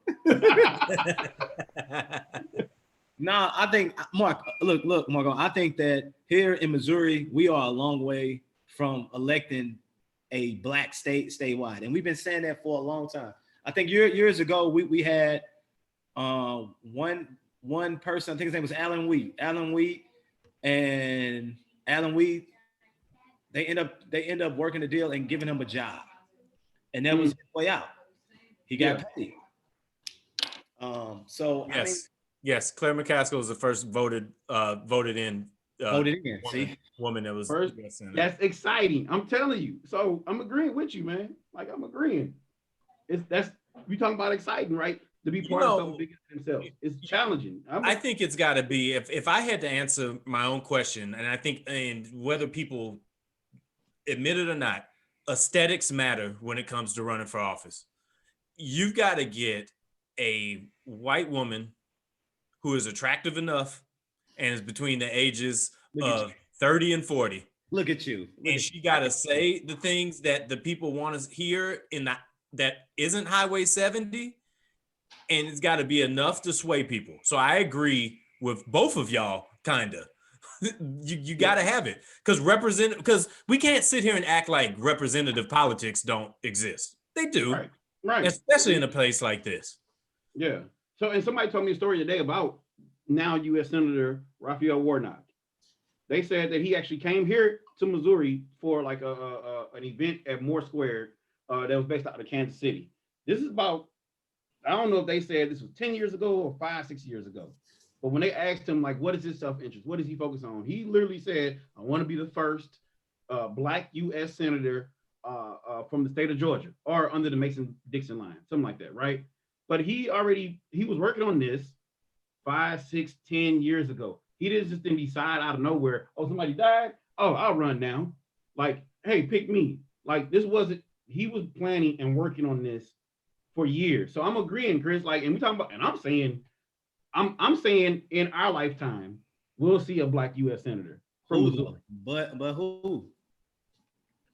Nah, I think look, Marco. I think that here in Missouri, we are a long way from electing a black statewide, and we've been saying that for a long time. I think years ago we had one person. I think his name was Alan Wheat. And Alan Wheat, they end up working the deal and giving him a job, and that was his way out. He got paid. So yes, yes, Claire McCaskill was the first voted in. Woman that was first. That's exciting. I'm telling you. So I'm agreeing with you, man. Like, I'm agreeing. You talking about exciting, right? To be part of something bigger than themselves. It's challenging. I think it's got to be, if I had to answer my own question, and I think, and whether people admit it or not, aesthetics matter when it comes to running for office. You've got to get a white woman who is attractive enough and is between the ages of 30 and 40. Look at you. And she got to say the things that the people want to hear that isn't Highway 70. And it's got to be enough to sway people. So I agree with both of y'all, kind of. you got to have it. Because we can't sit here and act like representative politics don't exist. They do. Right. Especially in a place like this. Yeah. So, and somebody told me a story today about now U.S. Senator Raphael Warnock. They said that he actually came here to Missouri for like an event at Moore Square that was based out of Kansas City. This is about, I don't know if they said this was 10 years ago or 5-6 years ago, but when they asked him, like, what is his self-interest? What does he focus on? He literally said, I want to be the first Black U.S. Senator from the state of Georgia, or under the Mason-Dixon line, something like that, right? But he was working on this 5, 6, 10 years ago. He didn't decide out of nowhere, oh, somebody died. Oh, I'll run now. Like, hey, pick me. Like, this wasn't, he was planning and working on this for years. So I'm agreeing, Chris. Like, and we talking about, and I'm saying in our lifetime, we'll see a black U.S. senator from Missouri. But who?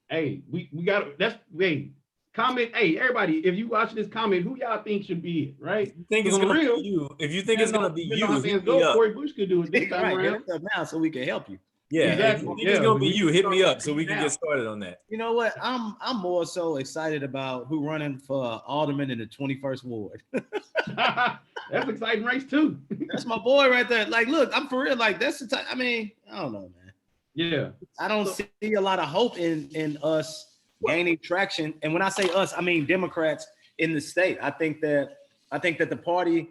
Hey, we got that's hey. Comment, hey, everybody, if you watch this, comment who y'all think should be it, right? If you think it's gonna be you, if you think it's gonna be you, hit me up. Corey Bush could do it this time Right, around. hit us up now so we can help you. Yeah, exactly. If you think it's gonna be you, hit me up so we can get started on that. You know what? I'm more so excited about who running for alderman in the 21st ward. That's an exciting race too. That's my boy right there. Like, look, I'm for real. Like, that's the time. I mean, I don't know, man. Yeah, I don't see a lot of hope in us gaining traction. And when I say us, I mean Democrats in the state. I think that the party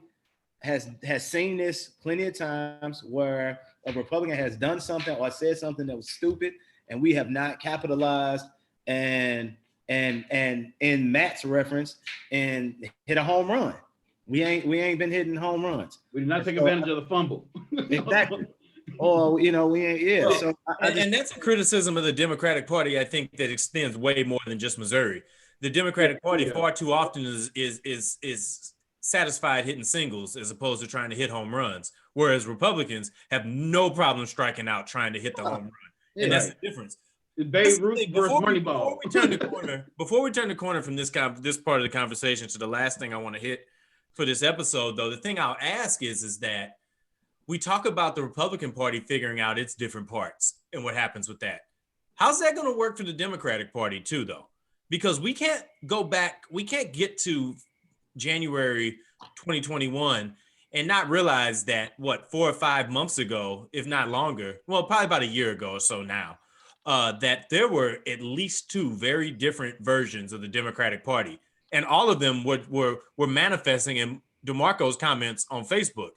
has seen this plenty of times where a Republican has done something or said something that was stupid, and we have not capitalized and in Matt's reference and hit a home run. We ain't been hitting home runs. We did not take advantage of the fumble. Exactly. Or we ain't. Yeah. So and that's a criticism of the Democratic Party. I think that extends way more than just Missouri. The Democratic Party far too often is satisfied hitting singles as opposed to trying to hit home runs, whereas Republicans have no problem striking out trying to hit the home run, and that's the difference. Babe Ruth versus Moneyball. Before we turn the corner from this part of the conversation to the last thing I want to hit for this episode, though, the thing I'll ask is that we talk about the Republican Party figuring out its different parts and what happens with that. How's that going to work for the Democratic Party too, though? Because we can't go back, we can't get to January 2021 and not realize that 4 or 5 months ago, if not longer, well, probably about a year ago or so now, that there were at least 2 very different versions of the Democratic Party. And all of them were manifesting in Demarco's comments on Facebook.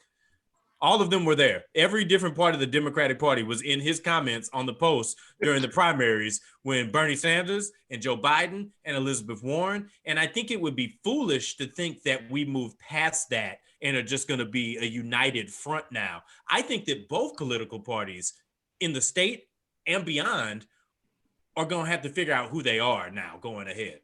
All of them were there. Every different part of the Democratic Party was in his comments on the post during the primaries when Bernie Sanders and Joe Biden and Elizabeth Warren. And I think it would be foolish to think that we move past that and are just going to be a united front now. I think that both political parties in the state and beyond are going to have to figure out who they are now going ahead.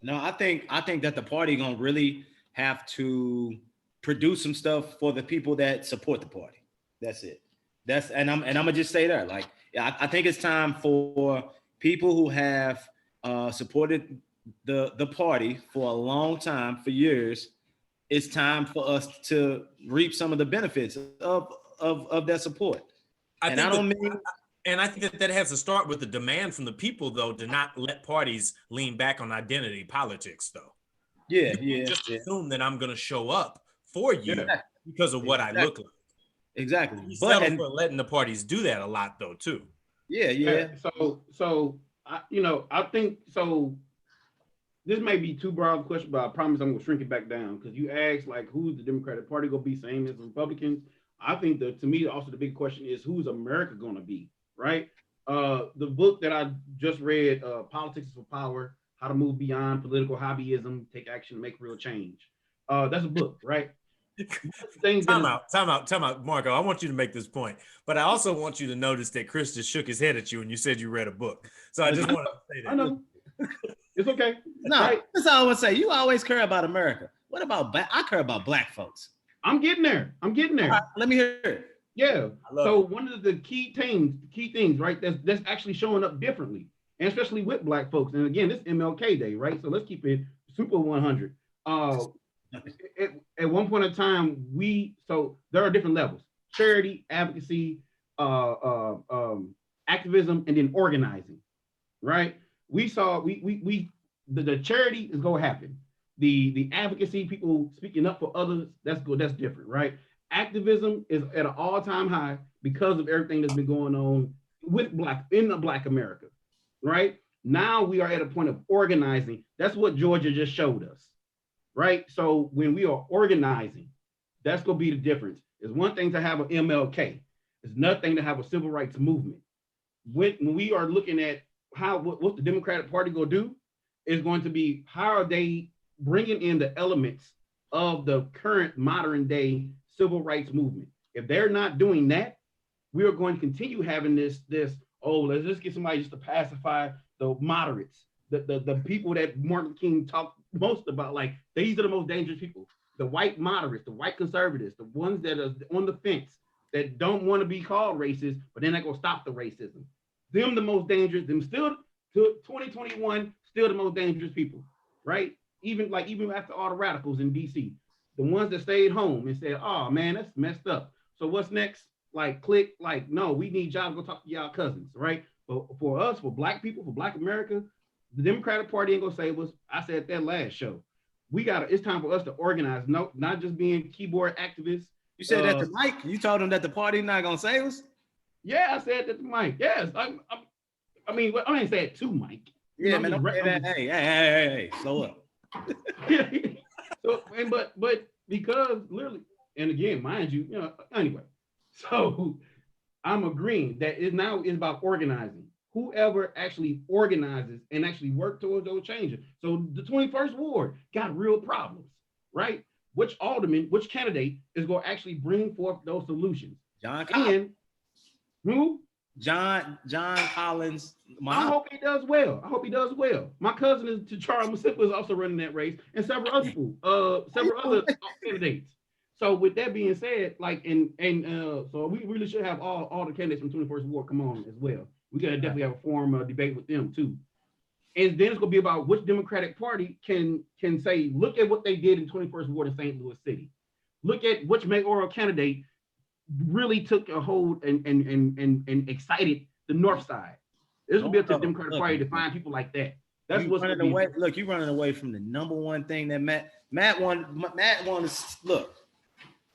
No, I think that the party going to really have to produce some stuff for the people that support the party. That's it. And I'm gonna just say that, like, I think it's time for people who have supported the party for a long time, for years. It's time for us to reap some of the benefits of their support. I think that has to start with the demand from the people, though, to not let parties lean back on identity politics, though. Just assume that I'm going to show up for you because of what I look like. Exactly. But for letting the parties do that a lot, though, too. So I think so. This may be too broad a question, but I promise I'm gonna shrink it back down because you asked like who's the Democratic Party gonna be, same as Republicans. I think that to me also the big question is who's America gonna be, right? The book that I just read, Politics for Power: How to Move Beyond Political Hobbyism, Take Action, Make Real Change. That's a book, right? Time out, Marco. I want you to make this point, but I also want you to notice that Chris just shook his head at you when you said you read a book. So I just want to say that. I know. It's okay. No, right? That's all I would say. You always care about America. What about I care about Black folks. I'm getting there. All right, let me hear it. Yeah. So one of the key things, right? That's actually showing up differently, and especially with Black folks. And again, this MLK Day, right? So let's keep it super 100. At one point in time, there are different levels: charity, advocacy, activism, and then organizing, right? We saw the charity is going to happen. The advocacy, people speaking up for others, that's good. That's different, right? Activism is at an all-time high because of everything that's been going on with Black America, right? Now we are at a point of organizing. That's what Georgia just showed us, right? So when we are organizing, that's going to be the difference. It's one thing to have an MLK. It's another thing to have a civil rights movement. When we are looking at what the Democratic Party gonna do is going to be how are they bringing in the elements of the current modern day civil rights movement. If they're not doing that, we are going to continue having this, oh, let's just get somebody just to pacify the moderates, the people that Martin Luther King talked most about. Like, these are the most dangerous people. The white moderates, the white conservatives, the ones that are on the fence, that don't want to be called racist, but then they're going to stop the racism. Them the most dangerous, them still to 2021, still the most dangerous people, right? Even after all the radicals in DC, the ones that stayed home and said, oh man, that's messed up. So what's next? Like, click, like, no, we need y'all to go talk to y'all cousins, right? But for us, for black people, for black America, the Democratic Party ain't gonna save us. I said that last show. It's time for us to organize, no, not just being keyboard activists. You said that to Mike? You told him that the party not gonna save us? Yeah, I said that to Mike. Yes, I mean, I ain't say it to Mike. Yeah, man. Hey, slow up. So, but because literally, and again, mind you, anyway. So I'm agreeing that it now is about organizing. Whoever actually organizes and actually work towards those changes. So the 21st Ward got real problems, right? Which alderman, which candidate is going to actually bring forth those solutions? John Collins. And who? John Collins. I hope he does well. My cousin is Tachara Masipa is also running that race, and several other people, several other candidates. So with that being said, like, so we really should have all the candidates from 21st Ward come on as well. We gotta definitely have a forum debate with them too. And then it's gonna be about which Democratic Party can say, look at what they did in 21st Ward in St. Louis City. Look at which mayoral candidate really took a hold and excited the North Side. This will be up to the Democratic Party to find people like that. That's what's running away. Look, you're running away from the number one thing that Matt wanted to look.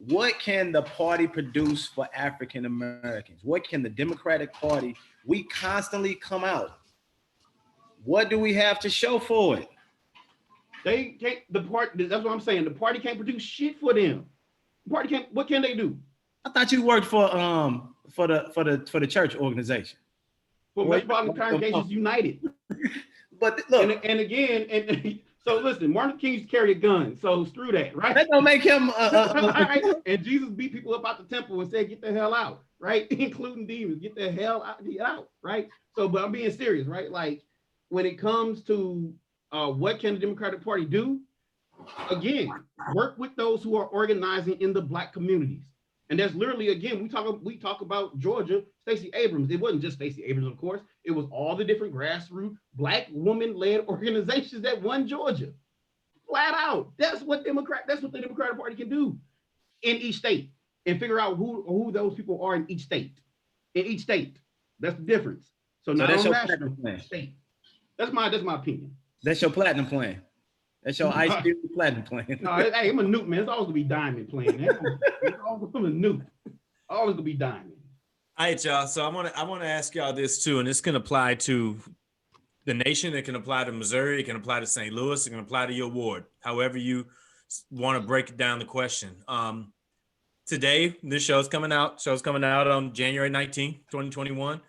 What can the party produce for African Americans? What can the Democratic Party? We constantly come out. What do we have to show for it? They can't. The party. That's what I'm saying. The party can't produce shit for them. The party can't. What can they do? I thought you worked for the church organization. For Metropolitan Congregations United. But look, and again, so listen, Martin King used to carry a gun, so screw that, right? That don't make him. Right? And Jesus beat people up out the temple and said, "Get the hell out," right? Including demons, get the hell out, right? So, but I'm being serious, right? Like, when it comes to what can the Democratic Party do? Again, work with those who are organizing in the Black communities. And that's literally, again, we talk about Georgia, Stacey Abrams. It wasn't just Stacey Abrams, of course. It was all the different grassroots Black woman-led organizations that won Georgia. Flat out. That's what the Democratic Party can do in each state, and figure out who those people are in each state. In each state. That's the difference. So not on national state. That's my opinion. That's your platinum plan. That's your ice cream platinum plan. No, hey, I'm a nuke, man. It's always gonna be diamond playing. It's always gonna be nuke. Always gonna be diamond. All right, y'all. So I want to ask y'all this too, and this can apply to the nation. It can apply to Missouri. It can apply to St. Louis. It can apply to your ward. However you want to break down the question. Today, this show's coming out. Show's coming out on January 19th, 2021.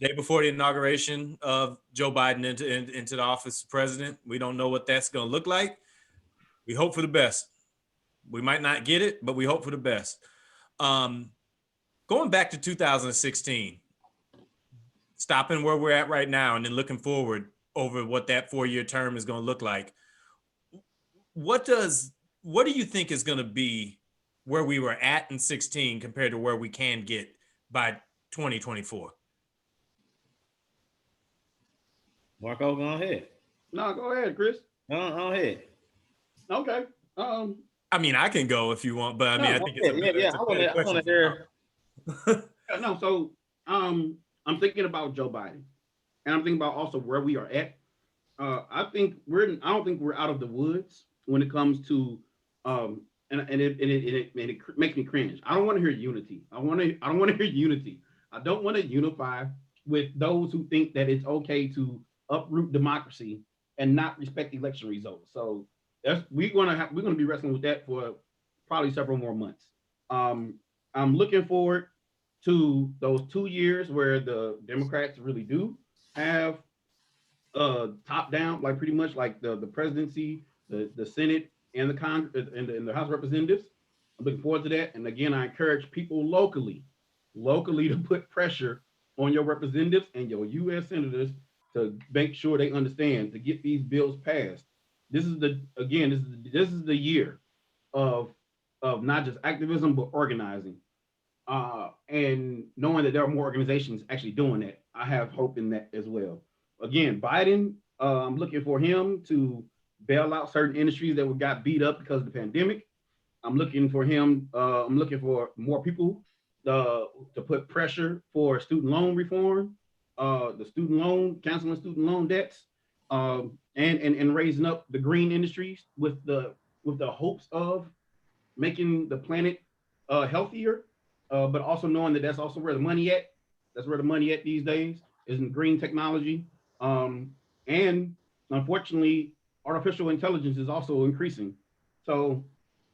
Day before the inauguration of Joe Biden into the office of president. We don't know what that's going to look like. We hope for the best. We might not get it, but we hope for the best. Going back to 2016, stopping where we're at right now and then looking forward over what that 4-year term is going to look like. What do you think is going to be where we were at in 16 compared to where we can get by 2024? Marco, go ahead. No, go ahead, Chris. Go ahead. Okay. I mean, I can go if you want, but I mean, I think it's I want to hear. No, so I'm thinking about Joe Biden, and I'm thinking about also where we are at. I don't think we're out of the woods when it comes to and it makes me cringe. I don't want to hear unity. I don't want to hear unity. I don't want to unify with those who think that it's okay to uproot democracy and not respect election results. So we're gonna be wrestling with that for probably several more months. I'm looking forward to those 2 years where the Democrats really do have top down, like pretty much like the presidency the Senate and the Congress and the House of Representatives. I'm looking forward to that. And again, I encourage people locally to put pressure on your representatives and your U.S. senators to make sure they understand to get these bills passed. This is the year of not just activism but organizing, and knowing that there are more organizations actually doing that. I have hope in that as well. Again, Biden, I'm looking for him to bail out certain industries that got beat up because of the pandemic. I'm looking for him. I'm looking for more people to put pressure for student loan reform, the student loan, canceling student loan debts, and raising up the green industries with the hopes of making the planet healthier, but also knowing that that's also where the money at. That's where the money at these days is in green technology, and unfortunately, artificial intelligence is also increasing. So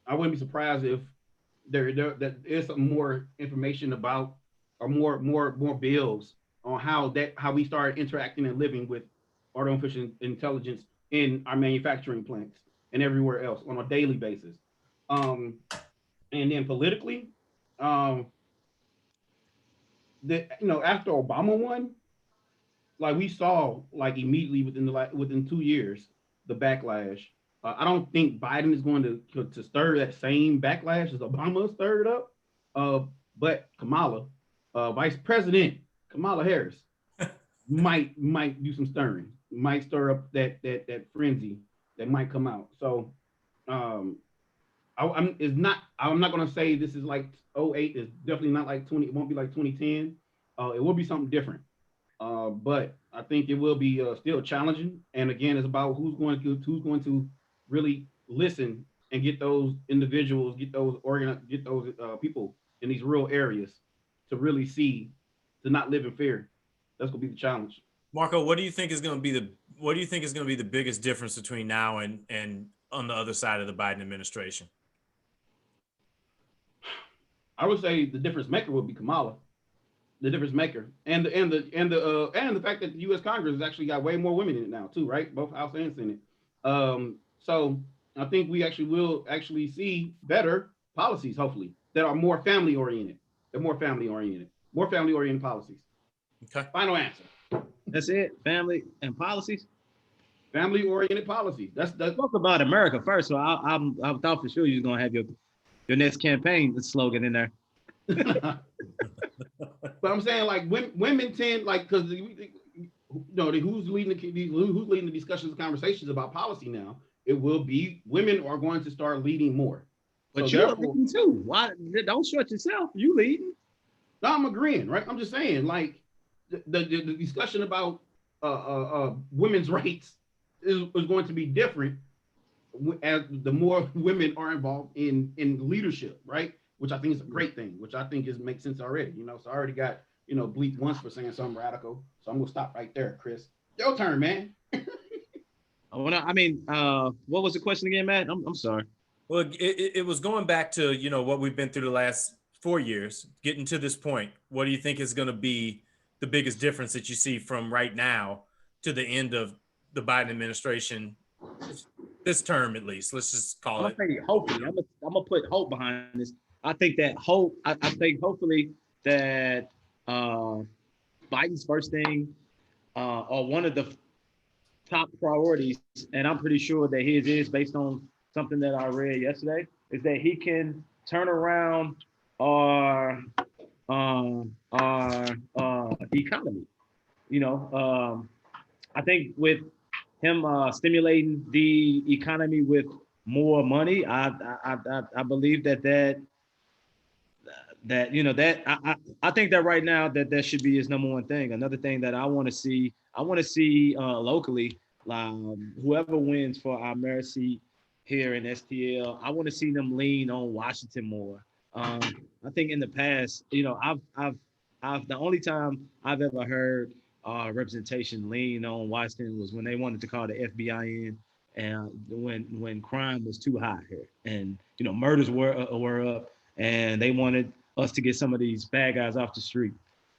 I wouldn't be surprised if that is some more information about or more bills on how we start interacting and living with artificial intelligence in our manufacturing plants and everywhere else on a daily basis. Um, and then politically, um, after Obama won, like we saw like immediately within 2 years the backlash. I don't think Biden is going to stir that same backlash as Obama stirred up. Uh, but Kamala, Vice President Kamala Harris, might do some stirring, might stir up that frenzy that might come out. So um, I'm not going to say this is like '08. It's definitely not like 20. It won't be like 2010. It will be something different. But I think it will be still challenging. And again, it's about who's going to really listen and get those individuals, get those people in these rural areas to really see, to not live in fear. That's going to be the challenge. Marco, what do you think is going to be the biggest difference between now and on the other side of the Biden administration? I would say the difference maker would be Kamala, the difference maker, and the fact that the U.S. Congress has actually got way more women in it now too, right? Both House and Senate. So I think we will see better policies, hopefully, that are more family oriented. They're more family oriented policies. Okay. Final answer. That's it. Family and policies. Family oriented policies. That's Talk about America first. So I thought for sure you was gonna have your next campaign slogan in there. But I'm saying like women tend like because who's leading the discussions and conversations about policy now? It will be women are going to start leading more. But so you're leading too. Why don't short yourself? You leading? No, I'm agreeing, right? I'm just saying like the discussion about women's rights is going to be different as the more women are involved in leadership, right? Which I think is a great thing, which I think makes sense already. So I already got, bleeped once for saying something radical. So I'm gonna stop right there, Chris. Your turn, man. What was the question again, Matt? I'm sorry. Well, it was going back to, what we've been through the last 4 years, getting to this point. What do you think is going to be the biggest difference that you see from right now to the end of the Biden administration, this term at least? Let's just call it. Hopefully, I'm gonna put hope behind this. I think that hope. I think hopefully that Biden's first thing or one of the top priorities, and I'm pretty sure that his is based on something that I read yesterday, is that he can turn around our economy. I think with him stimulating the economy with more money, I believe that I think that right now that should be his number one thing. Another thing that I want to see locally, whoever wins for our mayor seat here in STL, I want to see them lean on Washington more. I think in the past, I've the only time I've ever heard representation lean on Washington was when they wanted to call the FBI in, and when crime was too high here, and murders were up, and they wanted us to get some of these bad guys off the street.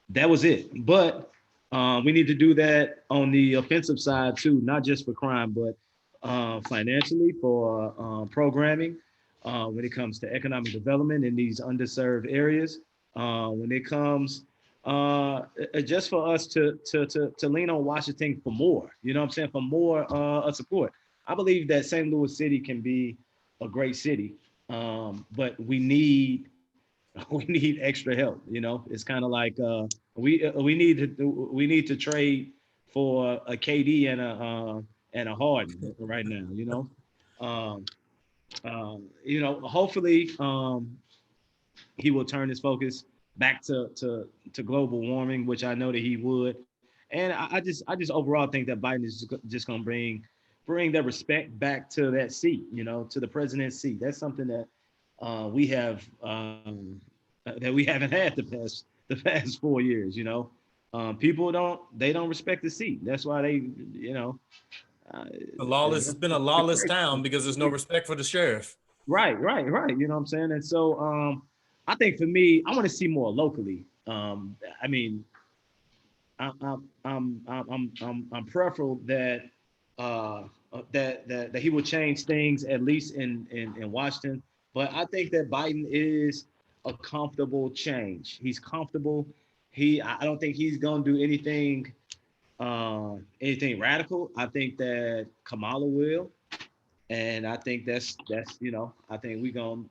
That was it. But we need to do that on the offensive side too, not just for crime, but financially, for programming, when it comes to economic development in these underserved areas, when it comes just for us to lean on Washington for more, you know what I'm saying, for more support. I believe that St. Louis City can be a great city, but we need we need extra help. You know, it's kind of like we need to trade for a KD and a Harden right now. Um, hopefully he will turn his focus back to global warming, which I know that he would. And I just overall think that Biden is just going to bring that respect back to that seat, to the president's seat. That's something that we have that we haven't had the past 4 years. People don't respect the seat. That's why uh, It's been a lawless town because there's no respect for the sheriff. right. You know what I'm saying? And so I think for me, I want to see more locally. I mean, I'm prayerful that that he will change things at least in Washington. But I think that Biden is a comfortable change. He's comfortable. I don't think he's gonna do anything radical. I think that Kamala will, and I think that's I think we gonna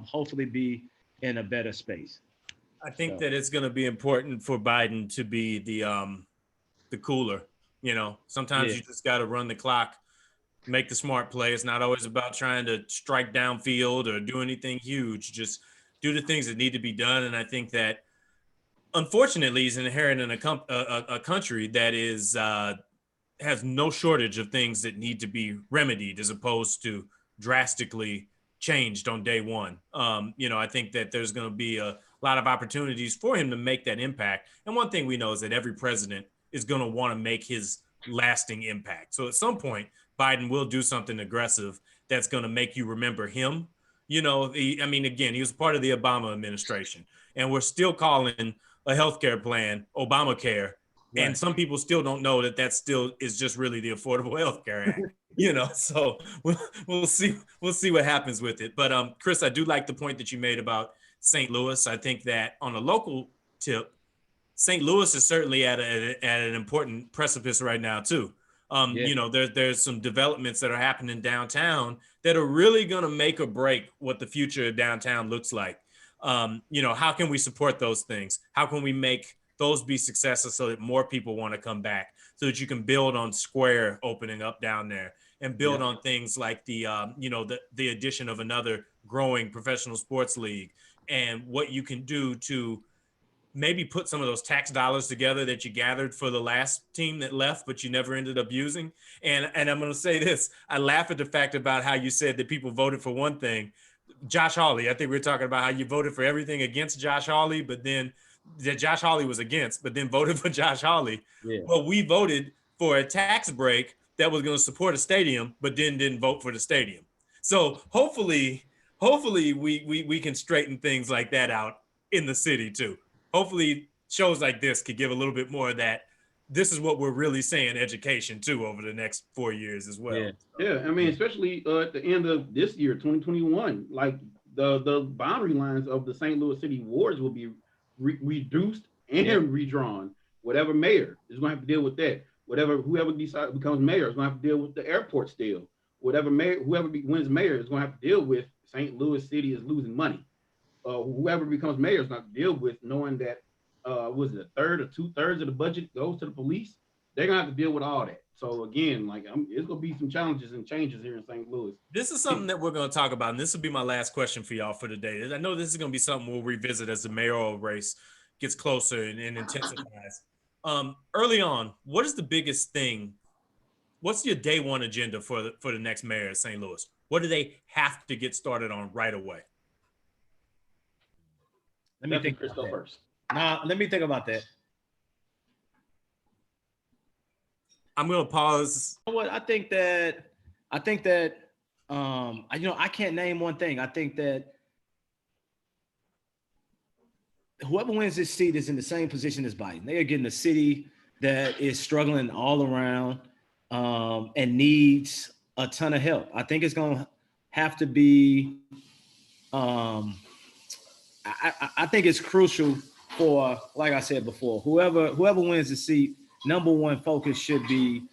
hopefully be in a better space. I think So that it's going to be important for Biden to be the cooler. Sometimes yeah, you just got to run the clock, make the smart play. It's not always about trying to strike downfield or do anything huge. Just do the things that need to be done. And I think that, unfortunately, he's inheriting a country that has no shortage of things that need to be remedied, as opposed to drastically changed on day one. I think that there's going to be a lot of opportunities for him to make that impact. And one thing we know is that every president is going to want to make his lasting impact. So at some point, Biden will do something aggressive that's going to make you remember him. Again, he was part of the Obama administration, and we're still calling a healthcare plan Obamacare. right. And some people still don't know that still is just really the Affordable Health Care Act. So we'll see what happens with it. But Chris, I do like the point that you made about St. Louis. I think that on a local tip, St. Louis is certainly at an important precipice right now too. Yeah. There's some developments that are happening downtown that are really going to make or break what the future of downtown looks like. How can we support those things? How can we make those be successes so that more people want to come back, so that you can build on Square opening up down there and build on things like the addition of another growing professional sports league, and what you can do to maybe put some of those tax dollars together that you gathered for the last team that left, but you never ended up using. And I'm going to say this. I laugh at the fact about how you said that people voted for one thing. Josh Hawley, I think we were talking about how you voted for everything against Josh Hawley, but then that Josh Hawley was against, but then voted for Josh Hawley. Yeah. Well, we voted for a tax break that was going to support a stadium, but then didn't vote for the stadium. So hopefully we can straighten things like that out in the city too. Hopefully shows like this could give a little bit more of that. This is what we're really saying education too over the next 4 years as well. Yeah. I mean, especially at the end of this year, 2021, like the boundary lines of the St. Louis City wards will be reduced and redrawn. Whatever mayor is going to have to deal with that. Whoever becomes mayor is going to have to deal with the airport still. Whoever wins mayor is going to have to deal with St. Louis City is losing money. Whoever becomes mayor is going to have to deal with knowing that was it a third or 2/3 of the budget goes to the police. They're going to have to deal with all that. So again, it's going to be some challenges and changes here in St. Louis. This is something that we're going to talk about, and this will be my last question for y'all for today. I know this is going to be something we'll revisit as the mayoral race gets closer and intensifies. Early on, what is the biggest thing? What's your day one agenda for the next mayor of St. Louis? What do they have to get started on right away? Let me think Chris first. Let me think about that. I'm going to pause. You know what? I think that I can't name one thing. I think that whoever wins this seat is in the same position as Biden. They are getting a city that is struggling all around. and needs a ton of help. I think it's going to have to be. I think it's crucial for, like I said before, whoever wins the seat, number one focus should be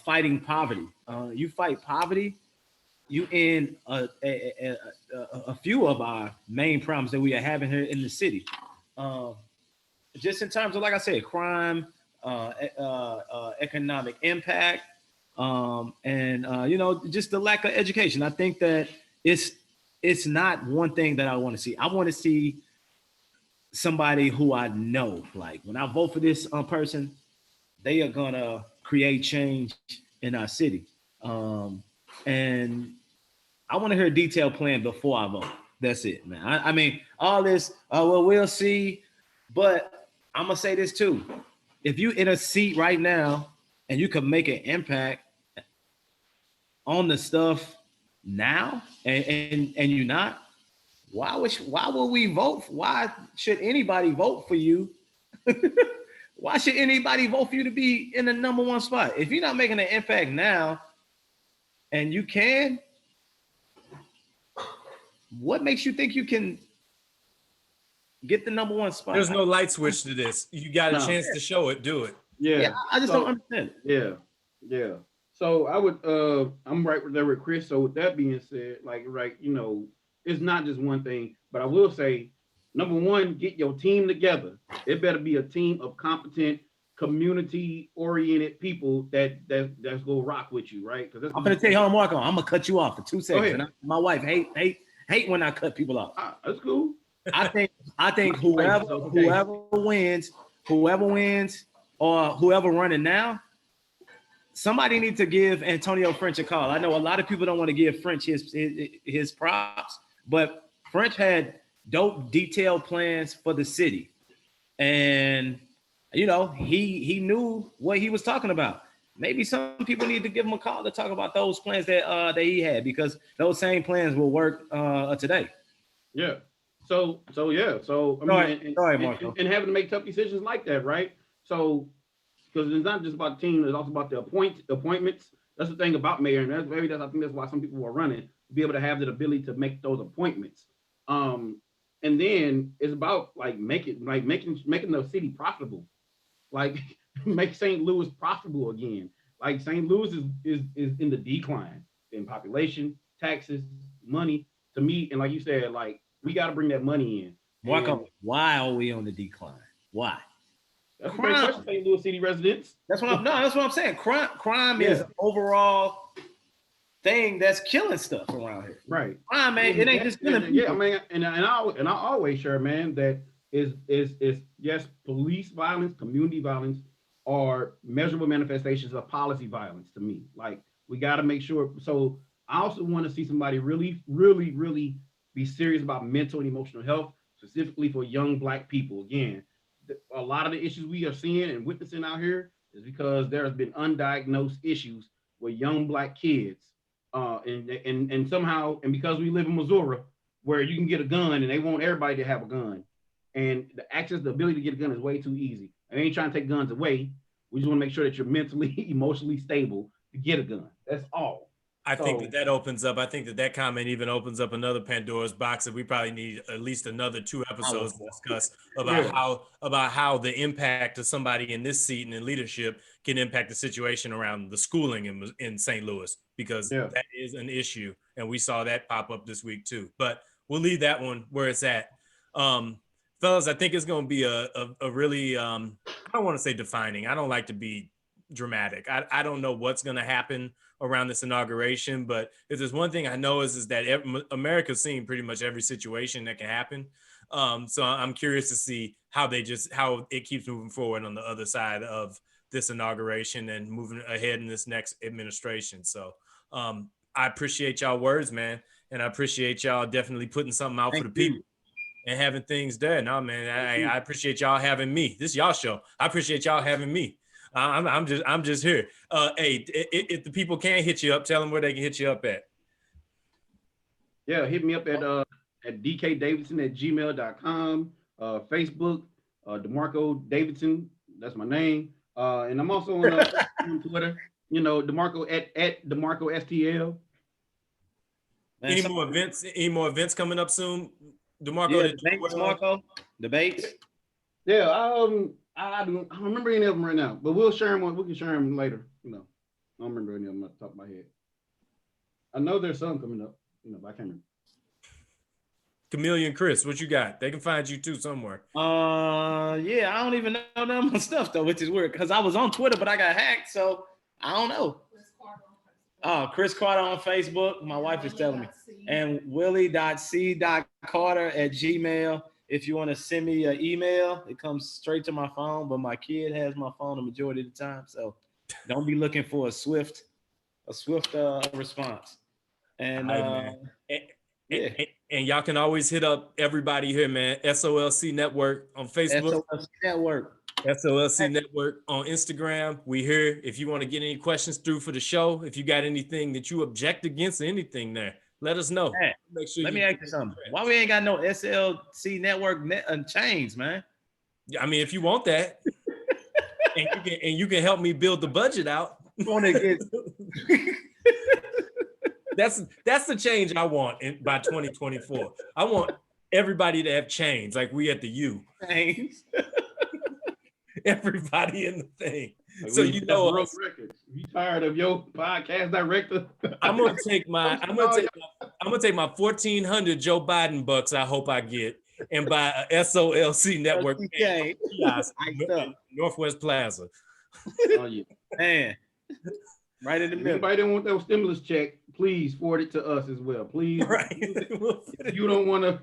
fighting poverty. You fight poverty, you end a few of our main problems that we are having here in the city. Just in terms of, like I said, crime, economic impact, and just the lack of education. I think that it's not one thing that I want to see. I want to see somebody who I know, like when I vote for this person, they are gonna create change in our city. And I want to hear a detailed plan before I vote. That's it, man. I mean, all this, well, we'll see. But I'm gonna say this too. If you in a seat right now and you can make an impact on the stuff now, and you're not, why would we vote? Why should anybody vote for you? Why should anybody vote for you to be in the number one spot? If you're not making an impact now, and you can, what makes you think you can get the number one spot? There's no light switch to this. You got a chance to show it, do it. Yeah. I just don't understand it. Yeah. So I would, I'm right there with Chris. So with that being said, it's not just one thing, but I will say, number one, get your team together. It better be a team of competent, community-oriented people that's gonna rock with you, right? Because I'm gonna tell you how I'm working on. I'm gonna cut you off for 2 seconds. My wife hate when I cut people off. That's cool. I think whoever wins, or whoever running now, somebody needs to give Antonio French a call. I know a lot of people don't want to give French his props, but French had dope detailed plans for the city, and he knew what he was talking about. Maybe some people need to give him a call to talk about those plans that he had, because those same plans will work today. Yeah. So Marco. And having to make tough decisions like that, right? So, because it's not just about the team, it's also about the appointments. That's the thing about mayor, and I think that's why some people are running, to be able to have the ability to make those appointments. And then it's about making the city profitable, make St. Louis profitable again. St. Louis is in the decline in population, taxes, money. To me, and like you said, we got to bring that money in. Marco, why are we on the decline? Why? That's a great question, St. Louis City residents. That's what I'm saying. Crime is an overall thing that's killing stuff around here. Right. Crime, man, it ain't just killing people. Yeah, man, and I always share, man, that is yes, police violence, community violence are measurable manifestations of policy violence to me. We got to make sure. So I also want to see somebody really, really, really be serious about mental and emotional health, specifically for young Black people. Again, a lot of the issues we are seeing and witnessing out here is because there has been undiagnosed issues with young Black kids. And somehow, and because we live in Missouri, where you can get a gun and they want everybody to have a gun, and the ability to get a gun is way too easy. I ain't trying to take guns away. We just want to make sure that you're mentally, emotionally stable to get a gun. That's all. I think that opens up. I think that comment even opens up another Pandora's box that we probably need at least another 2 episodes to discuss about how the impact of somebody in this seat and in leadership can impact the situation around the schooling in St. Louis, because that is an issue, and we saw that pop up this week too. But we'll leave that one where it's at. Fellas, I think it's going to be a really I don't want to say defining. I don't like to be dramatic. I don't know what's going to happen around this inauguration, but if there's one thing I know is that America's seeing pretty much every situation that can happen. So I'm curious to see how it keeps moving forward on the other side of this inauguration and moving ahead in this next administration. So I appreciate y'all words, man. And I appreciate y'all definitely putting something out for the people and having things done. No, man, I appreciate y'all having me. This is y'all show. I appreciate y'all having me. I'm just here. Hey, if the people can't hit you up, tell them where they can hit you up at. Yeah, hit me up at dkdavidson@gmail.com, Facebook, Demarco Davidson. That's my name. And I'm also on Twitter. Demarco at Demarco STL. Man, Any more events? Any more events coming up soon? DeMarco, Yeah, debates, Marco. Debates. Yeah, I don't remember any of them right now, but we'll share them. We can share them later. I don't remember any of them off the top of my head. I know there's some coming up, but I can't remember. Chameleon Chris, what you got? They can find you too somewhere. Yeah, I don't even know none of my stuff though, which is weird because I was on Twitter, but I got hacked, so I don't know. Chris Carter on Facebook. My wife is telling me. And willie.c.carter@gmail. If you want to send me an email, it comes straight to my phone, but my kid has my phone the majority of the time. So don't be looking for a swift response. And yeah. And y'all can always hit up everybody here, man. SOLC Network on Facebook. SOLC Network. SOLC Network on Instagram. We here. If you want to get any questions through for the show, if you got anything that you object against, anything there, let us know. Hey, make sure. Let me ask you something. Why we ain't got no SLC Network chains, man? I mean, if you want that, and you can help me build the budget out. That's the change I want by 2024. I want everybody to have chains like we at the U. Chains. Everybody in the thing. Like, So you tired of your podcast director? I'm gonna take my 1,400 Joe Biden bucks. I hope I get and buy a SOLC Network Northwest Plaza. Oh yeah, man. Right in the middle. Anybody don't want that stimulus check, please forward it to us as well. Please. Right. If you don't want to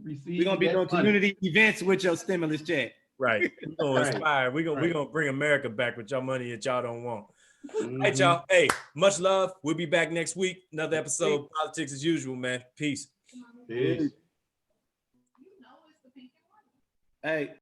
receive, we're gonna be doing community events with your stimulus check. Right. We're gonna inspire. We're gonna bring America back with your money that y'all don't want. Mm-hmm. Hey, y'all. Hey, much love. We'll be back next week. Another episode of Politics as Usual, man. Peace. Peace. Hey.